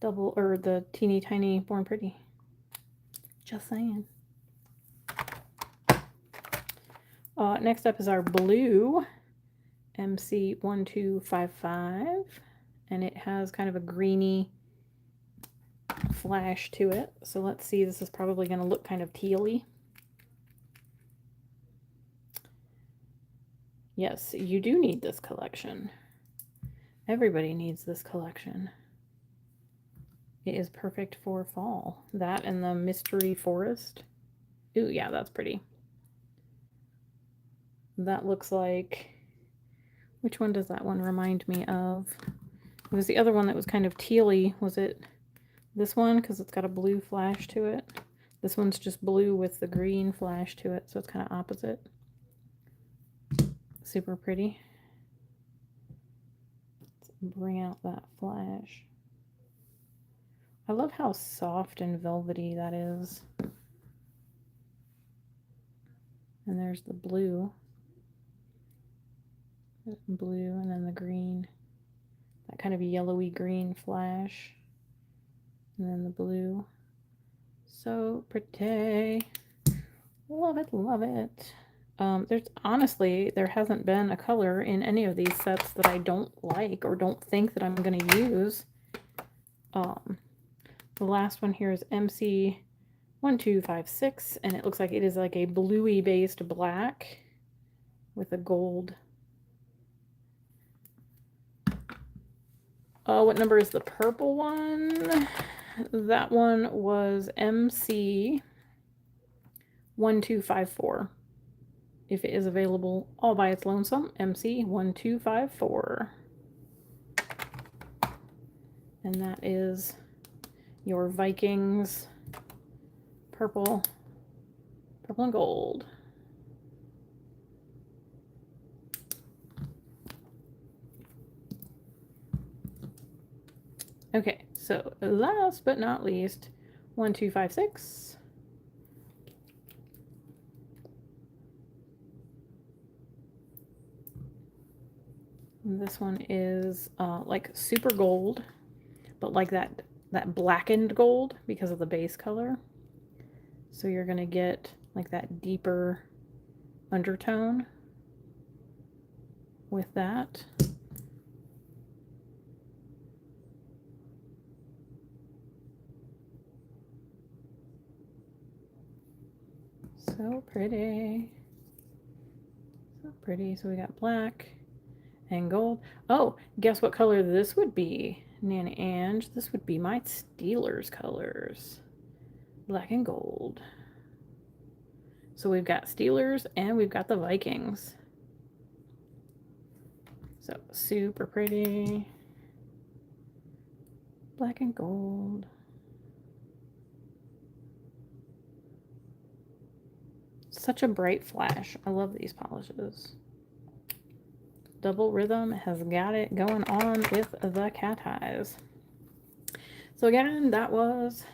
double, or the teeny tiny Born Pretty. Just saying. Next up is our blue MC1255, and it has kind of a greeny flash to it. So let's see, this is probably going to look kind of tealy. Yes, you do need this collection. Everybody needs this collection. It is perfect for fall. That and the Mystery Forest. Ooh, yeah, that's pretty. That looks like... Which one does that one remind me of? It was the other one that was kind of tealy. Was it this one? Because it's got a blue flash to it. This one's just blue with the green flash to it, so it's kind of opposite. Super pretty. Let's bring out that flash. I love how soft and velvety that is. And there's the blue. Blue, and then the green. That kind of yellowy green flash. And then the blue. So pretty. Love it, love it. There's honestly, there hasn't been a color in any of these sets that I don't like or don't think that I'm going to use. The last one here is MC1256, and it looks like it is like a bluey based black with a gold. What number is the purple one? That one was MC1254. If it is available all by its lonesome, MC1254. And that is your Vikings purple and gold. Okay, so last but not least, 1256. And this one is like super gold, but like that blackened gold because of the base color. So you're gonna get like that deeper undertone. with that. So pretty. So pretty. So we got black and gold. Oh, guess what color this would be, Nanny Ange? This would be my Steelers colors. Black and gold. So we've got Steelers and we've got the Vikings. So super pretty. Black and gold. Such a bright flash. I love these polishes. Double Rhythm has got it going on with the Cateyes. So again, that was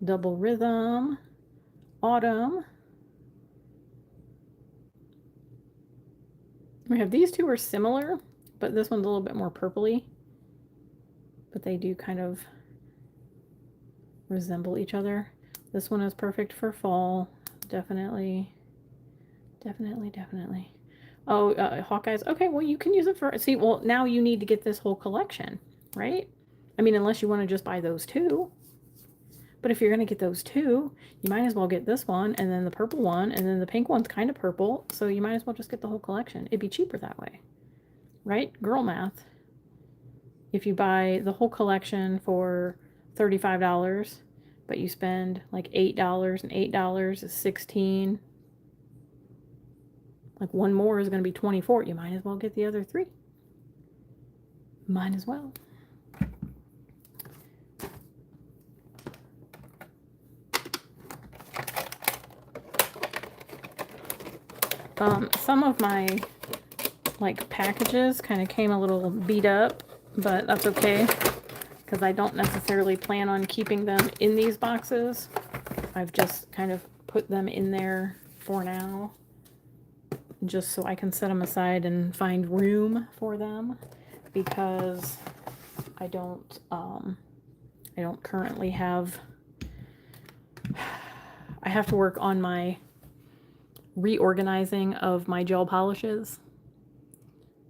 Double Rhythm Autumn. We have these two are similar, but this one's a little bit more purpley. But they do kind of resemble each other. This one is perfect for fall. Definitely. Oh, Hawkeyes. Okay, well, you can use it for... See, well, now you need to get this whole collection, right? I mean, unless you want to just buy those two. But if you're going to get those two, you might as well get this one, and then the purple one, and then the pink one's kind of purple, so you might as well just get the whole collection. It'd be cheaper that way, right? Girl math. If you buy the whole collection for $35, but you spend like $8, and $8 is $16. Like one more is going to be $24. You might as well get the other three. Might as well. Some of my like packages kind of came a little beat up, but that's okay because I don't necessarily plan on keeping them in these boxes. I've just kind of put them in there for now, just so I can set them aside and find room for them, because I don't currently have, I have to work on my reorganizing of my gel polishes,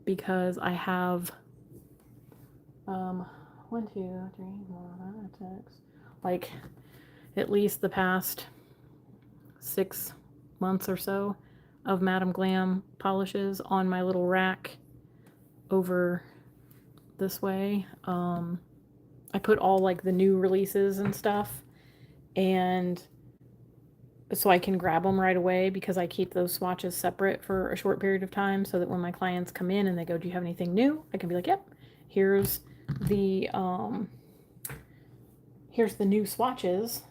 because I have 1, 2, 3, 4, 5, 6, like at least the past 6 months or so of Madam Glam polishes on my little rack over this way. I put all like the new releases and stuff, and so I can grab them right away, because I keep those swatches separate for a short period of time, so that when my clients come in and they go, do you have anything new? I can be like, yep, here's the new swatches.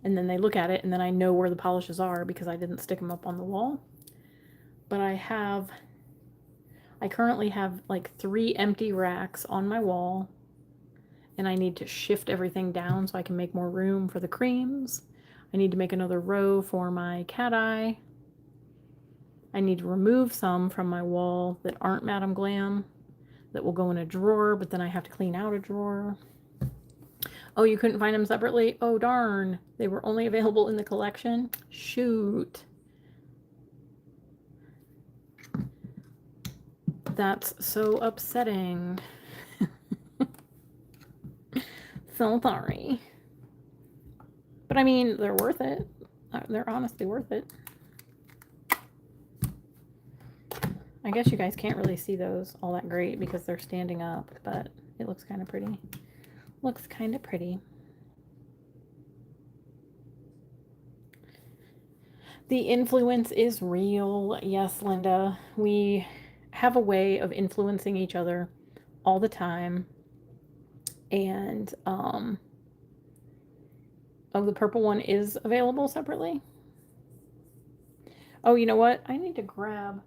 And then they look at it, and then I know where the polishes are because I didn't stick them up on the wall. But I currently have like 3 empty racks on my wall, and I need to shift everything down so I can make more room for the creams. I need to make another row for my Cateye. I need to remove some from my wall that aren't Madam Glam, that will go in a drawer, but then I have to clean out a drawer. Oh, you couldn't find them separately? Oh, darn. They were only available in the collection? Shoot. That's so upsetting. So sorry. But I mean, they're worth it. They're honestly worth it. I guess you guys can't really see those all that great because they're standing up, but it looks kind of pretty. Looks kind of pretty. The influence is real. Yes, Linda. We have a way of influencing each other all the time. And, oh, the purple one is available separately. Oh, you know what? I need to grab,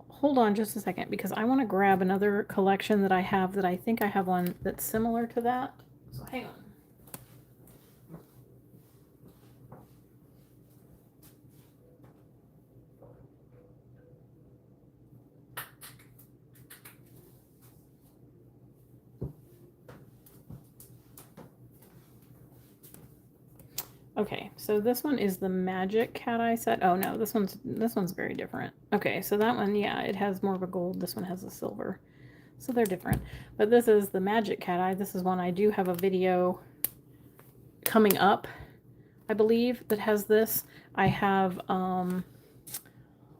hold on just a second, because I want to grab another collection that I have that I think I have one that's similar to that. So hang on. Okay, so this one is the Magic Cateye set. Oh no, this one's very different. Okay, so that one, yeah, it has more of a gold. This one has a silver. So they're different. But this is the Magic Cateye. This is one I do have a video coming up, I believe, that has this. I have,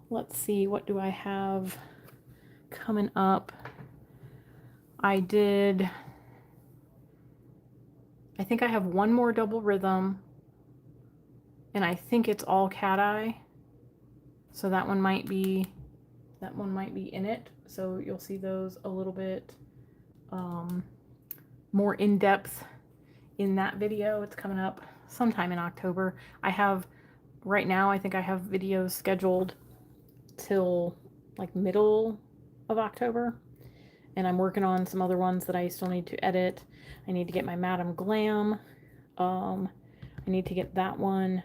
let's see, what do I have coming up? I think I have one more double rhythm, and I think it's all Cateye. So that one might be in it. So you'll see those a little bit more in depth in that video. It's coming up sometime in October. Right now, I think I have videos scheduled till like middle of October. And I'm working on some other ones that I still need to edit. I need to get my Madam Glam. I need to get that one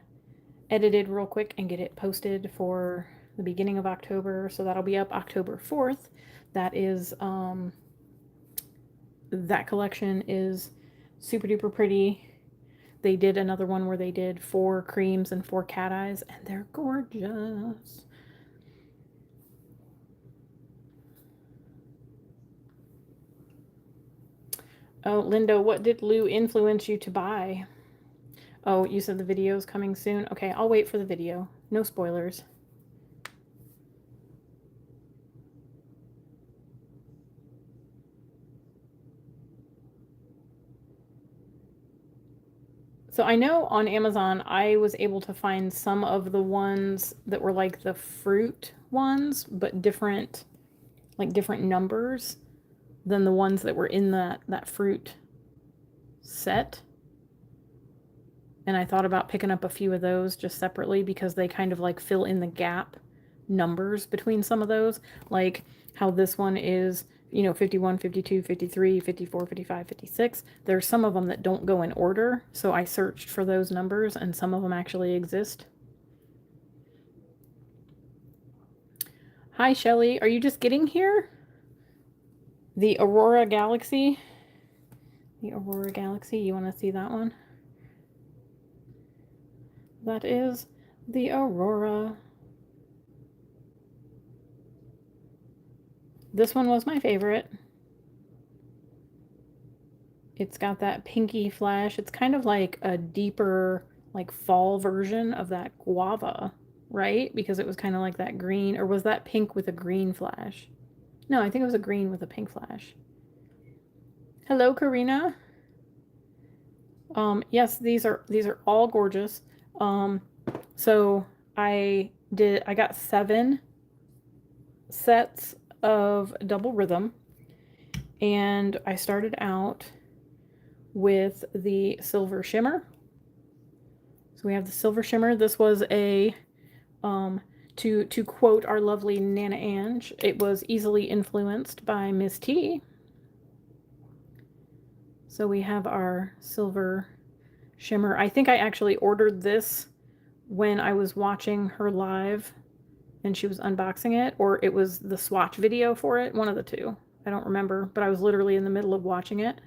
edited real quick and get it posted for the beginning of October. So that'll be up October 4th. That is, that collection is super duper pretty. They did another one where they did 4 creams and 4 cat eyes, and they're gorgeous. Oh, Lindo, what did Lou influence you to buy? Oh, you said the video's coming soon? Okay, I'll wait for the video. No spoilers. So I know on Amazon I was able to find some of the ones that were like the fruit ones, but different, like different numbers than the ones that were in that fruit set. And I thought about picking up a few of those just separately because they kind of like fill in the gap numbers between some of those, like how this one is, you know, 51, 52, 53, 54, 55, 56. There's some of them that don't go in order, so I searched for those numbers and some of them actually exist. Hi Shelly, are you just getting here? The Aurora Galaxy. The Aurora Galaxy, you want to see that one? That is the Aurora. This one was my favorite. It's got that pinky flash. It's kind of like a deeper, like fall version of that guava, right? Because it was kind of like that green, or was that pink with a green flash? No, I think it was a green with a pink flash. Hello, Karina. Yes, these are all gorgeous. So I got 7 sets of double rhythm, and I started out with the silver shimmer. So we have the silver shimmer. This was a to quote our lovely Nana Ange, it was easily influenced by Miss T. So we have our silver shimmer. I think I actually ordered this when I was watching her live and she was unboxing it, or it was the swatch video for it, one of the two. I don't remember, but I was literally in the middle of watching it.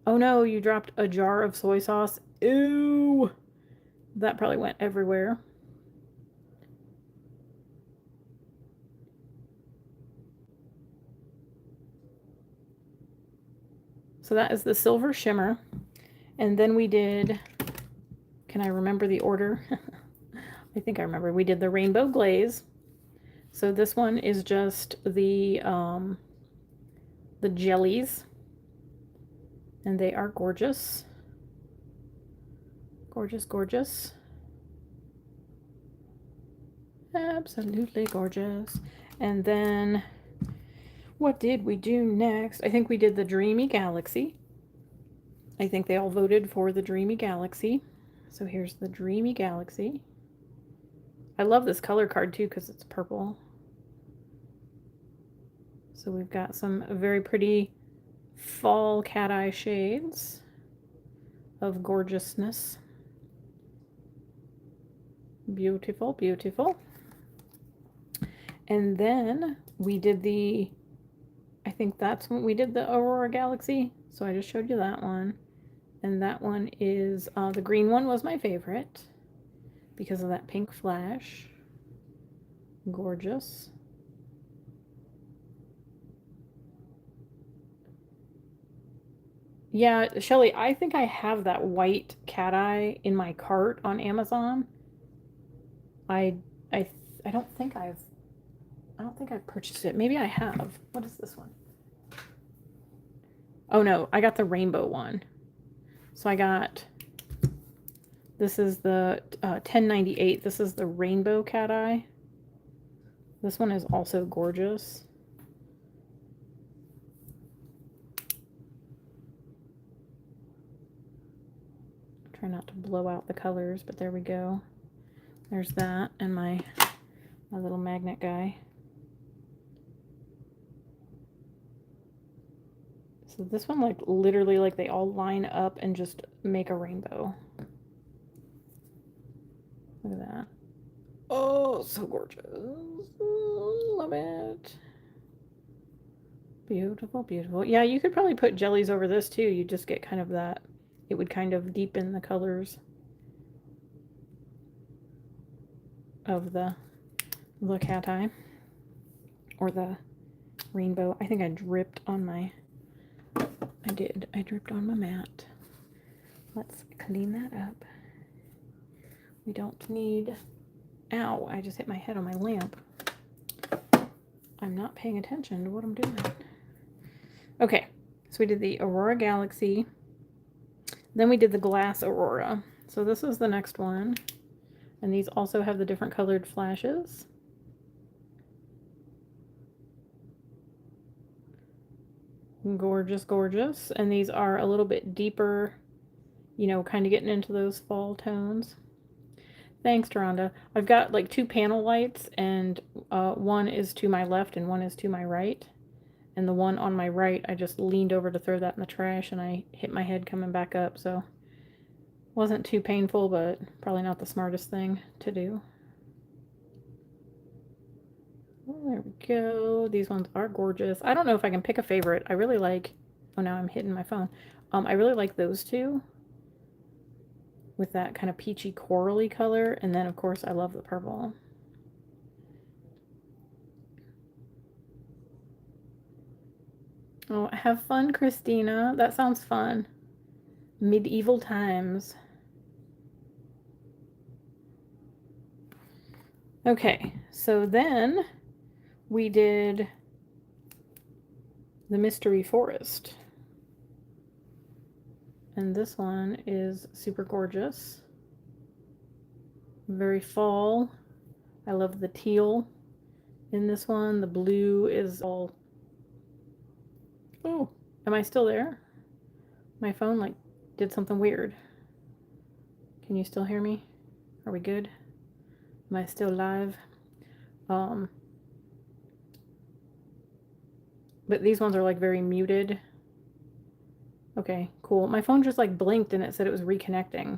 Oh no, you dropped a jar of soy sauce. Ew! That probably went everywhere. So that is the silver shimmer. And then we did, can I remember the order? I think I remember. We did the rainbow glaze. So this one is just the jellies. And they are gorgeous. Gorgeous, gorgeous. Absolutely gorgeous. And then what did we do next? I think we did the Dreamy Galaxy. I think they all voted for the Dreamy Galaxy. So here's the Dreamy Galaxy. I love this color card too because it's purple. So we've got some very pretty fall cat eye shades of gorgeousness. Beautiful, beautiful. And then we did I think that's when we did the Aurora Galaxy. So I just showed you that one. And that one is, the green one was my favorite because of that pink flash. Gorgeous. Yeah, Shelly, I think I have that white cat eye in my cart on Amazon. I I I don't think I've purchased it. Maybe I have. What is this one? Oh no, I got the rainbow one. So I got, this is the 1098. This is the rainbow cat eye. This one is also gorgeous. Try not to blow out the colors, but there we go. There's that, and my little magnet guy. So this one, like, literally, like, they all line up and just make a rainbow. Look at that. Oh, so gorgeous. Love it. Beautiful, beautiful. Yeah, you could probably put jellies over this too. You just get kind of that, it would kind of deepen the colors of the cat eye or the rainbow. I think I dripped on my, I dripped on my mat. Let's clean that up. We don't need, ow, I just hit my head on my lamp. I'm not paying attention to what I'm doing. Okay, so we did the Aurora Galaxy. Then we did the glass Aurora. So this is the next one. And these also have the different colored flashes. Gorgeous, gorgeous. And these are a little bit deeper, you know, kind of getting into those fall tones. Thanks, Deronda. I've got like 2 panel lights, and one is to my left and one is to my right. And the one on my right, I just leaned over to throw that in the trash, and I hit my head coming back up, so wasn't too painful, but probably not the smartest thing to do. Oh, there we go. These ones are gorgeous. I don't know if I can pick a favorite. I really like, oh, now I'm hitting my phone. I really like those two with that kind of peachy corally color, and then of course I love the purple. Oh, have fun, Christina. That sounds fun. Medieval times. Okay, so then we did the Mystery Forest. And this one is super gorgeous. Very fall. I love the teal in this one. The blue is all... Oh, am I still there? My phone like did something weird. Can you still hear me? Are we good? Am I still live? But these ones are like very muted. Okay, cool. My phone just like blinked and it said it was reconnecting.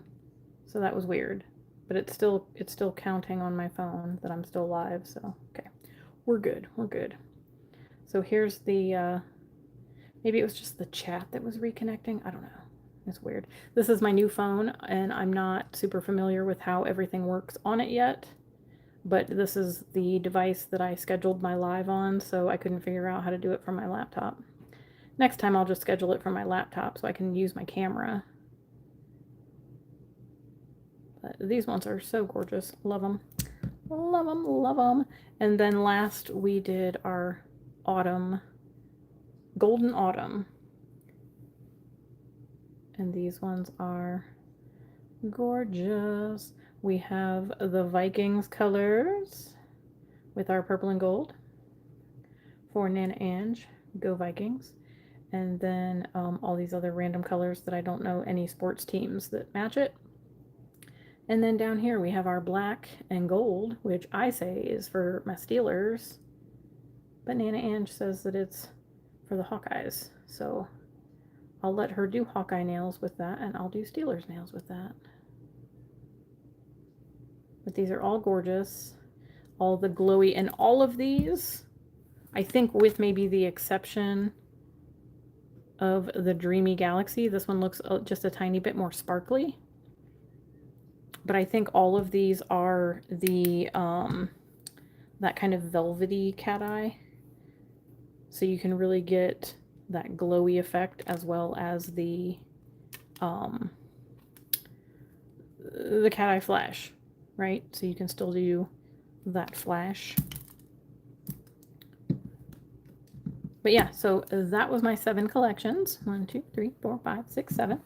So that was weird. But it's still counting on my phone that I'm still live, so okay. We're good. We're good. So here's the maybe it was just the chat that was reconnecting. I don't know. It's weird. This is my new phone and I'm not super familiar with how everything works on it yet. But this is the device that I scheduled my live on, so I couldn't figure out how to do it from my laptop. Next time I'll just schedule it from my laptop so I can use my camera. But these ones are so gorgeous. Love them. Love them, love them. And then last we did our autumn, golden autumn. And these ones are gorgeous. We have the Vikings colors with our purple and gold for Nana Ange. Go Vikings. And then all these other random colors that I don't know any sports teams that match it. And then down here we have our black and gold, which I say is for my Steelers. But Nana Ange says that it's for the Hawkeyes. So I'll let her do Hawkeye nails with that, and I'll do Steelers nails with that. But these are all gorgeous. All the glowy, and all of these, I think with maybe the exception of the Dreamy Galaxy. This one looks just a tiny bit more sparkly. But I think all of these are the that kind of velvety cat eye. So you can really get that glowy effect as well as the cat eye flash, right? So you can still do that flash. But yeah, so that was my 7 collections. 1, 2, 3, 4, 5, 6, 7.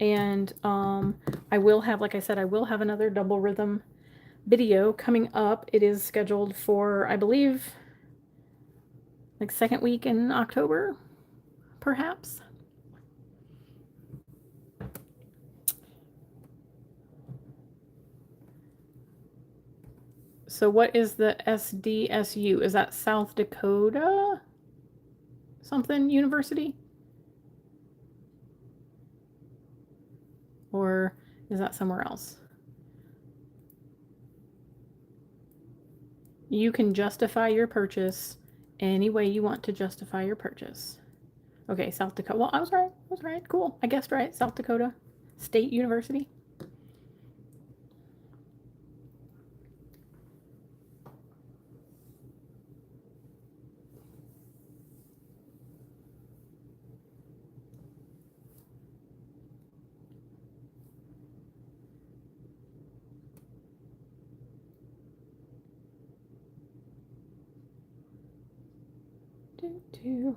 And I will have, like I said, I will have another Double Rhythm video coming up. It is scheduled for, I believe, like second week in October, perhaps. So what is the SDSU? Is that South Dakota something university? Or is that somewhere else? You can justify your purchase any way you want to justify your purchase. Okay, South Dakota. Well, I was right. I was right. Cool. I guessed right. South Dakota State University.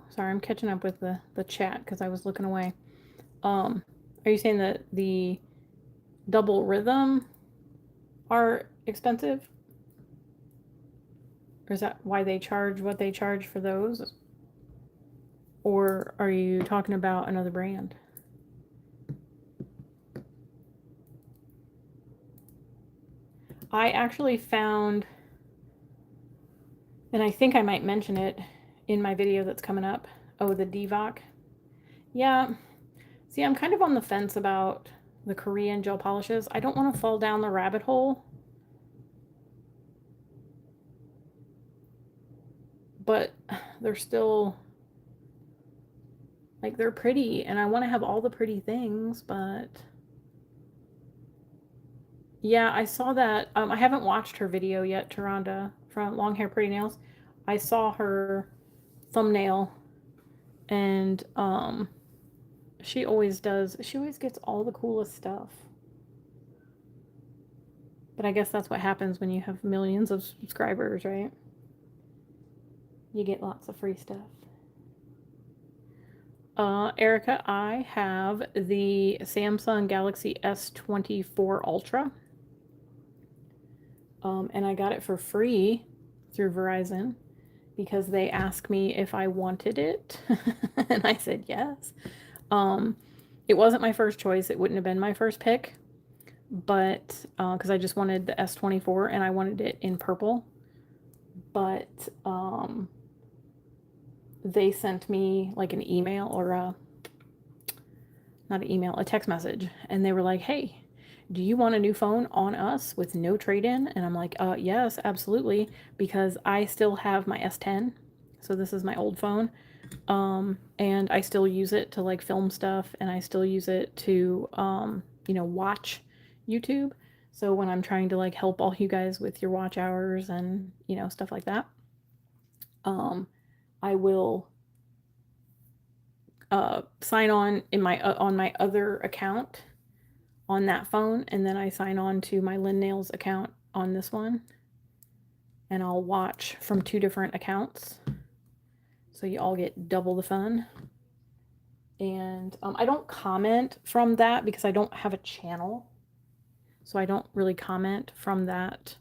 Sorry, I'm catching up with the chat because I was looking away. Are you saying that the Double Rhythm are expensive? Or is that why they charge what they charge for those? Or are you talking about another brand? I actually found, and I think I might mention it in my video that's coming up. Oh, the Divock. Yeah. See, I'm kind of on the fence about the Korean gel polishes. I don't want to fall down the rabbit hole. But they're still, like, they're pretty, and I want to have all the pretty things, but yeah, I saw that. I haven't watched her video yet, Taronda from Long Hair Pretty Nails. I saw her thumbnail, and she always gets all the coolest stuff. But I guess that's what happens when you have millions of subscribers, right? You get lots of free stuff. Erica, I have the Samsung Galaxy S24 Ultra. And I got it for free through Verizon because they asked me if I wanted it. And I said yes. It wasn't my first choice. It wouldn't have been my first pick. But because I just wanted the S24 and I wanted it in purple. But they sent me like an email or not an email, a text message. And they were like, hey, do you want a new phone on us with no trade-in? And I'm like, yes, absolutely, because I still have my S10. So this is my old phone. And I still use it to like film stuff, and I still use it to, watch YouTube. So when I'm trying to like help all you guys with your watch hours and, stuff like that, I will sign on in my on my other account on that phone, and then I sign on to my Lynn Nails account on this one, and I'll watch from 2 different accounts, so you all get double the fun. And I don't comment from that because I don't have a channel, so I don't really comment from that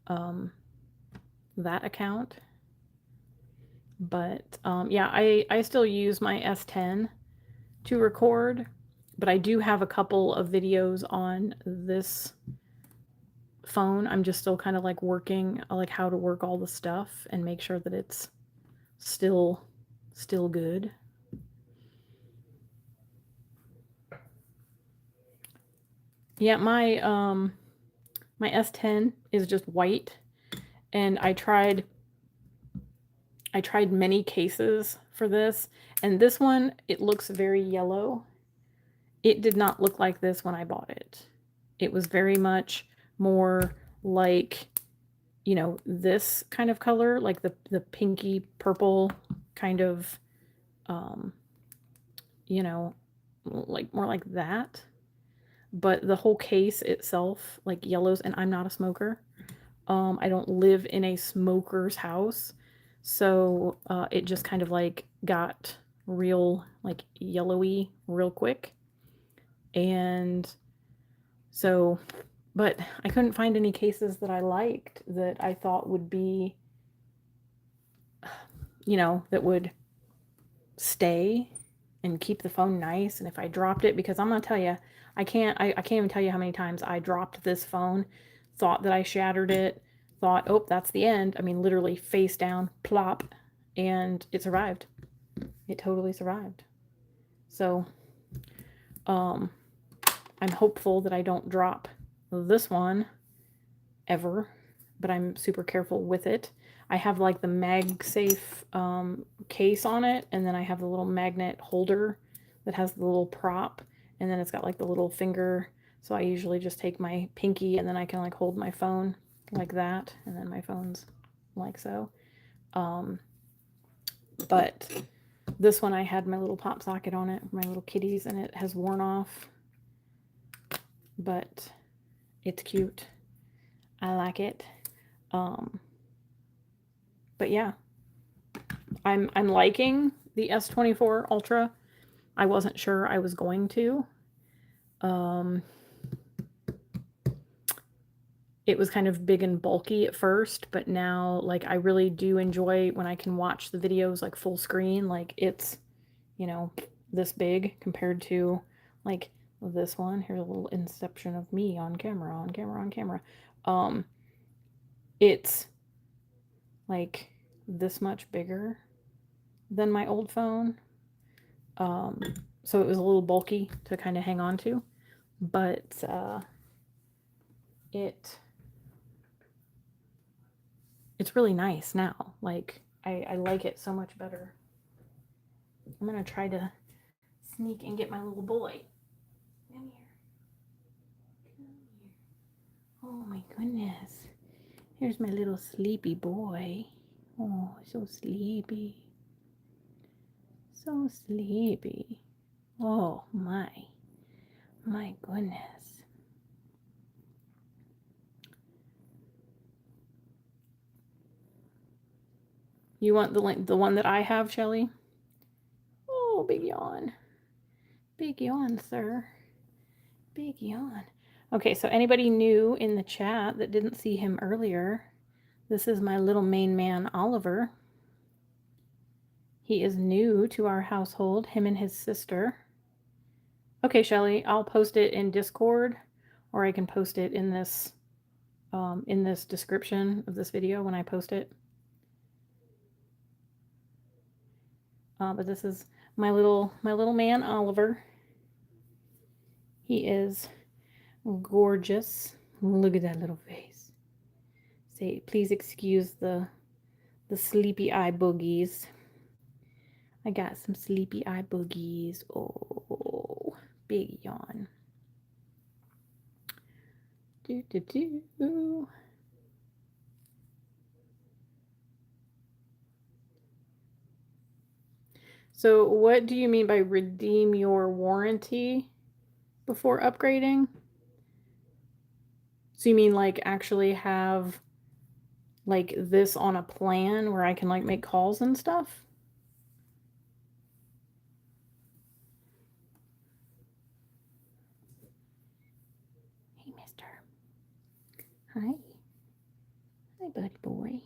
that account. But yeah, I still use my S10 to record, but I do have a couple of videos on this phone. I'm just still kind of like working like how to work all the stuff and make sure that it's still good. Yeah, my my S10 is just white, and I tried I tried many cases for this, and this one, it looks very yellow. It did not look like this when I bought it. It was very much more like, you know, this kind of color, like the pinky purple kind of, you know, like more like that. But the whole case itself, like yellows, and I'm not a smoker. I don't live in a smoker's house. So it just kind of like got real like yellowy real quick. And so, but I couldn't find any cases that I liked that I thought would be, you know, that would stay and keep the phone nice. And if I dropped it, because I'm gonna tell you, I can't even tell you how many times I dropped this phone, thought that I shattered it, thought, oh, that's the end. I mean, literally face down, plop, and it survived. It totally survived. So, I'm hopeful that I don't drop this one ever, but I'm super careful with it. I have like the MagSafe case on it, and then I have the little magnet holder that has the little prop, and then it's got like the little finger. So I usually just take my pinky and then I can like hold my phone like that, and then my phone's like so. But this one I had my little pop socket on it, my little kitties, and it has worn off. But it's cute. I like it. But yeah, I'm liking the S24 Ultra. I wasn't sure I was going to. It was kind of big and bulky at first, but now like I really do enjoy when I can watch the videos like full screen. Like it's, you know, this big compared to like this one. Here's a little inception of me on camera, on camera, on camera. It's like this much bigger than my old phone. So it was a little bulky to kind of hang on to, but it's really nice now. Like I like it so much better. I'm gonna try to sneak and get my little boy. Come here. Come here. Oh my goodness. Here's my little sleepy boy. Oh, so sleepy. So sleepy. Oh my. My goodness. You want the one that I have, Shelly? Oh, big yawn. Big yawn, sir. Big yawn. Okay, so anybody new in the chat that didn't see him earlier, this is my little main man, Oliver. He is new to our household, him and his sister. Okay, Shelly, I'll post it in Discord, or I can post it in this description of this video when I post it. But this is my little man, Oliver. He is gorgeous. Look at that little face. Say, please excuse the sleepy eye boogies. I got some sleepy eye boogies. Oh, big yawn. Do, do, do. So what do you mean by redeem your warranty before upgrading? So you mean like actually have like this on a plan where I can like make calls and stuff? Hey, mister. Hi. Hi, buddy boy.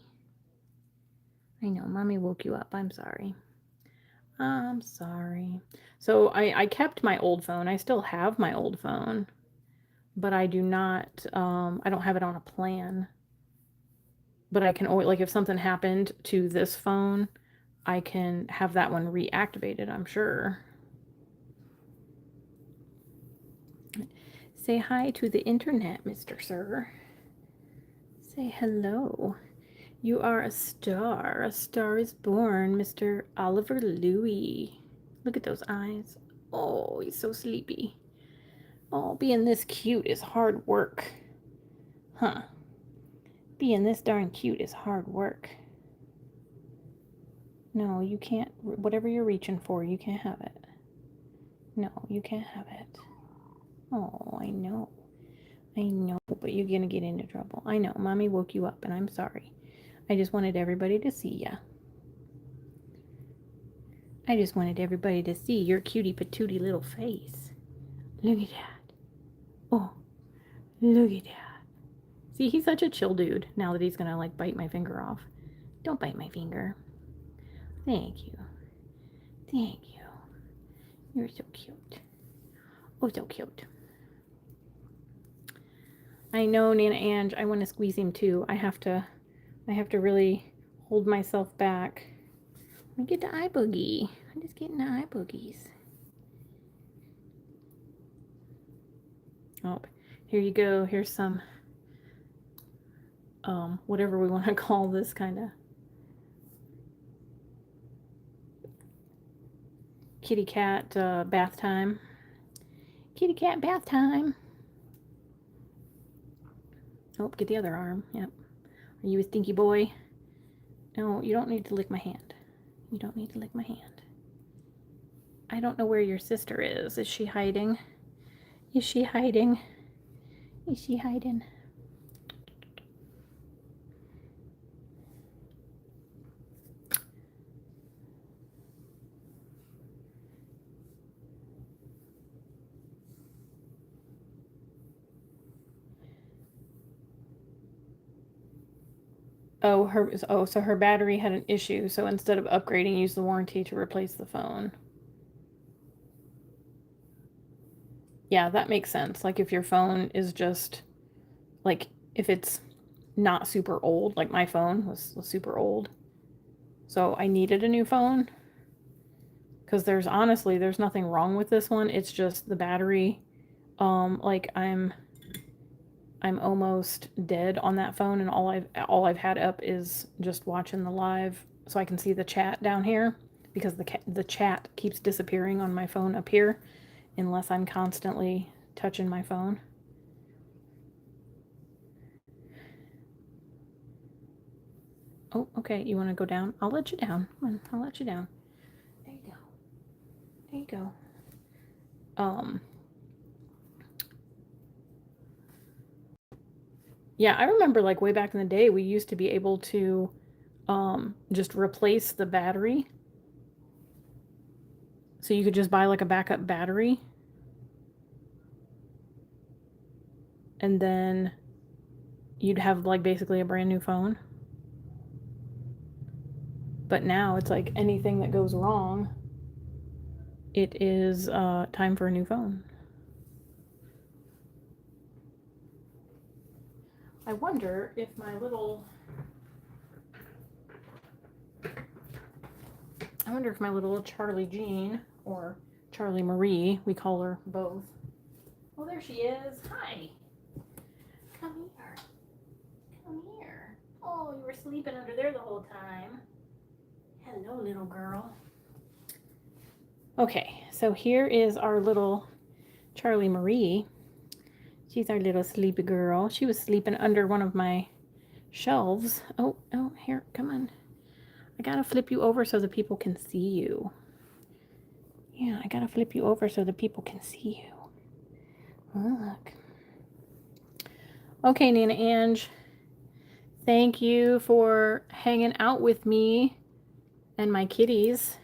I know, mommy woke you up. I'm sorry. I'm sorry. So I kept my old phone. I still have my old phone, but I do not, I don't have it on a plan. But I can always, like, if something happened to this phone, I can have that one reactivated, I'm sure. Say hi to the internet, Mr. Sir. Say hello. You are a star. A star is born, Mr. Oliver Louis. Look at those eyes. Oh, he's so sleepy. Oh, being this cute is hard work. Huh. Being this darn cute is hard work. No, you can't. Whatever you're reaching for, you can't have it. No, you can't have it. Oh, I know. I know, but you're going to get into trouble. I know. Mommy woke you up, and I'm sorry. I just wanted everybody to see ya. I just wanted everybody to see your cutie patootie little face. Look at that. Oh, look at that. See, he's such a chill dude now that he's going to, like, bite my finger off. Don't bite my finger. Thank you. Thank you. You're so cute. Oh, so cute. I know, Nana Ange, I want to squeeze him too. I have to really hold myself back. Let me get the eye boogie. I'm just getting the eye boogies. Oh, here you go. Here's some, whatever we want to call this kind of kitty cat bath time. Kitty cat bath time. Oh, get the other arm. Yep. Are you a stinky boy? No, you don't need to lick my hand. You don't need to lick my hand. I don't know where your sister is. Is she hiding? Is she hiding? Is she hiding? Oh, so her battery had an issue, so instead of upgrading, use the warranty to replace the phone. Yeah, that makes sense. Like if your phone is just like if it's not super old, like my phone was super old. So I needed a new phone because there's nothing wrong with this one. It's just the battery. Like I'm almost dead on that phone, and all I've had up is just watching the live, so I can see the chat down here because the chat keeps disappearing on my phone up here, unless I'm constantly touching my phone. Oh, okay. You want to go down? I'll let you down. I'll let you down. There you go. There you go. Yeah, I remember like way back in the day, we used to be able to just replace the battery. So you could just buy like a backup battery. And then you'd have like basically a brand new phone. But now it's like anything that goes wrong, it is time for a new phone. I wonder if my little Charlie Jean, or Charlie Marie, we call her both. Oh, there she is. Hi. Come here. Come here. Oh, you were sleeping under there the whole time. Hello, little girl. Okay, so here is our little Charlie Marie. She's our little sleepy girl. She was sleeping under one of my shelves. Oh, here, come on. I gotta flip you over so the people can see you. Yeah, I gotta flip you over so the people can see you. Look. Okay, Nana Ange. Thank you for hanging out with me and my kitties.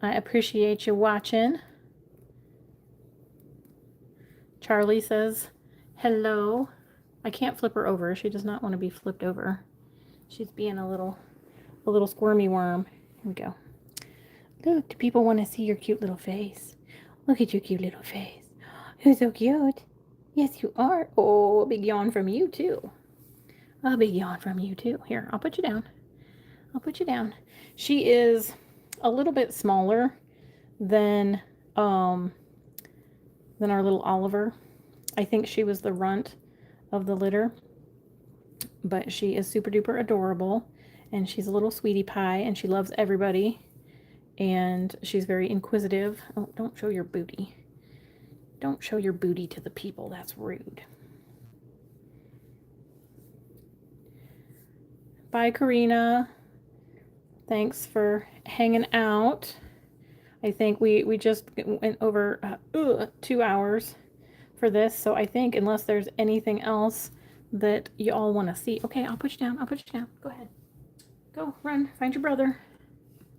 I appreciate you watching. Charlie says hello. I can't flip her over. She does not want to be flipped over. She's being a little squirmy worm. Here we go. Look, do people want to see your cute little face? Look at your cute little face. You're so cute. Yes, you are. Oh, a big yawn from you, too. A big yawn from you, too. Here, I'll put you down. I'll put you down. She is a little bit smaller than our little Oliver. I think she was the runt of the litter. but she is super duper adorable, and she's a little sweetie pie, and she loves everybody, and she's very inquisitive. Oh, don't show your booty. Don't show your booty to the people. That's rude. Bye, Karina. Thanks for hanging out. I think we just went over 2 hours for this, so I think unless there's anything else that you all want to see. Okay, I'll put you down. I'll put you down. Go ahead. Go, run. Find your brother.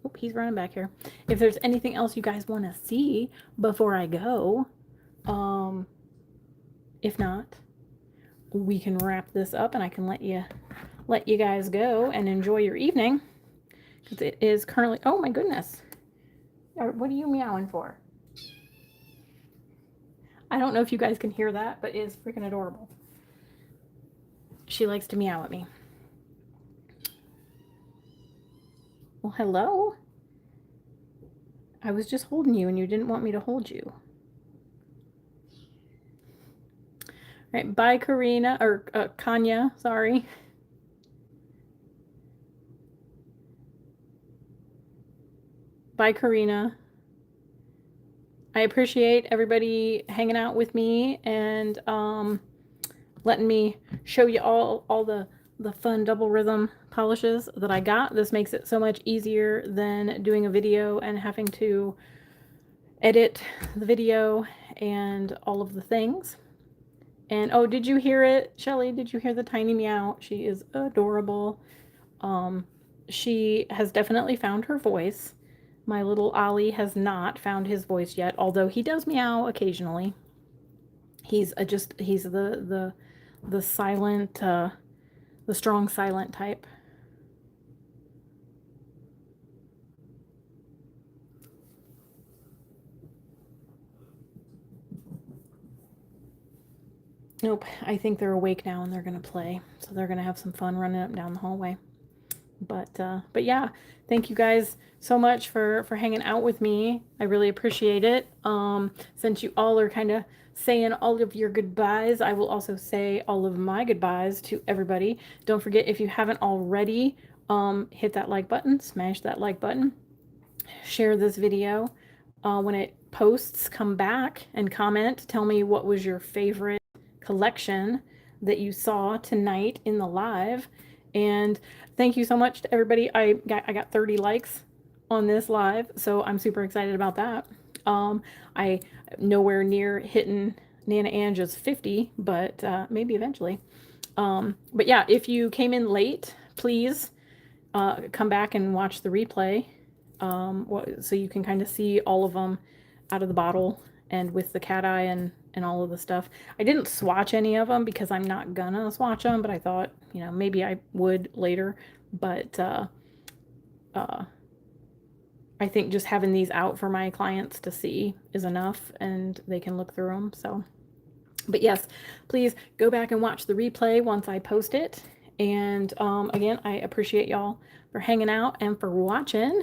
Oh, he's running back here. If there's anything else you guys want to see before I go, if not, we can wrap this up and I can let you guys go and enjoy your evening, because it is currently, oh my goodness, what are you meowing for? I don't know if you guys can hear that, but it is freaking adorable. She likes to meow at me. Well, hello. I was just holding you and you didn't want me to hold you. All right, bye, Karina, or Kanya, sorry. Bye, Karina. I appreciate everybody hanging out with me and letting me show you all the fun double rhythm polishes that I got. This makes it so much easier than doing a video and having to edit the video and all of the things. And oh, did you hear it, Shelly? Did you hear the tiny meow? She is adorable. She has definitely found her voice. My little Ollie has not found his voice yet, although he does meow occasionally. He's the silent, the strong silent type. Nope, I think they're awake now and they're gonna play. So they're gonna have some fun running up and down the hallway. But yeah, thank you guys so much for hanging out with me. I really appreciate it. Since you all are kind of saying all of your goodbyes, I will also say all of my goodbyes to everybody. Don't forget, if you haven't already, hit that like button, smash that like button, share this video. When it posts, come back and comment. Tell me what was your favorite collection that you saw tonight in the live. And thank you so much to everybody. I got 30 likes on this live, so I'm super excited about that. I nowhere near hitting Nana Anja's 50, but maybe eventually. But yeah, if you came in late, please come back and watch the replay, so you can kind of see all of them out of the bottle and with the cat eye and all of the stuff. I didn't swatch any of them because I'm not gonna swatch them, but I thought, you know, maybe I would later. But I think just having these out for my clients to see is enough, and they can look through them. So, but yes, please go back and watch the replay once I post it. And again, I appreciate y'all for hanging out and for watching.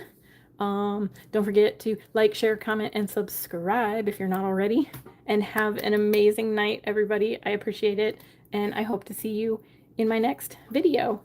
Don't forget to like, share, comment, and subscribe if you're not already. And have an amazing night, everybody. I appreciate it, and I hope to see you in my next video.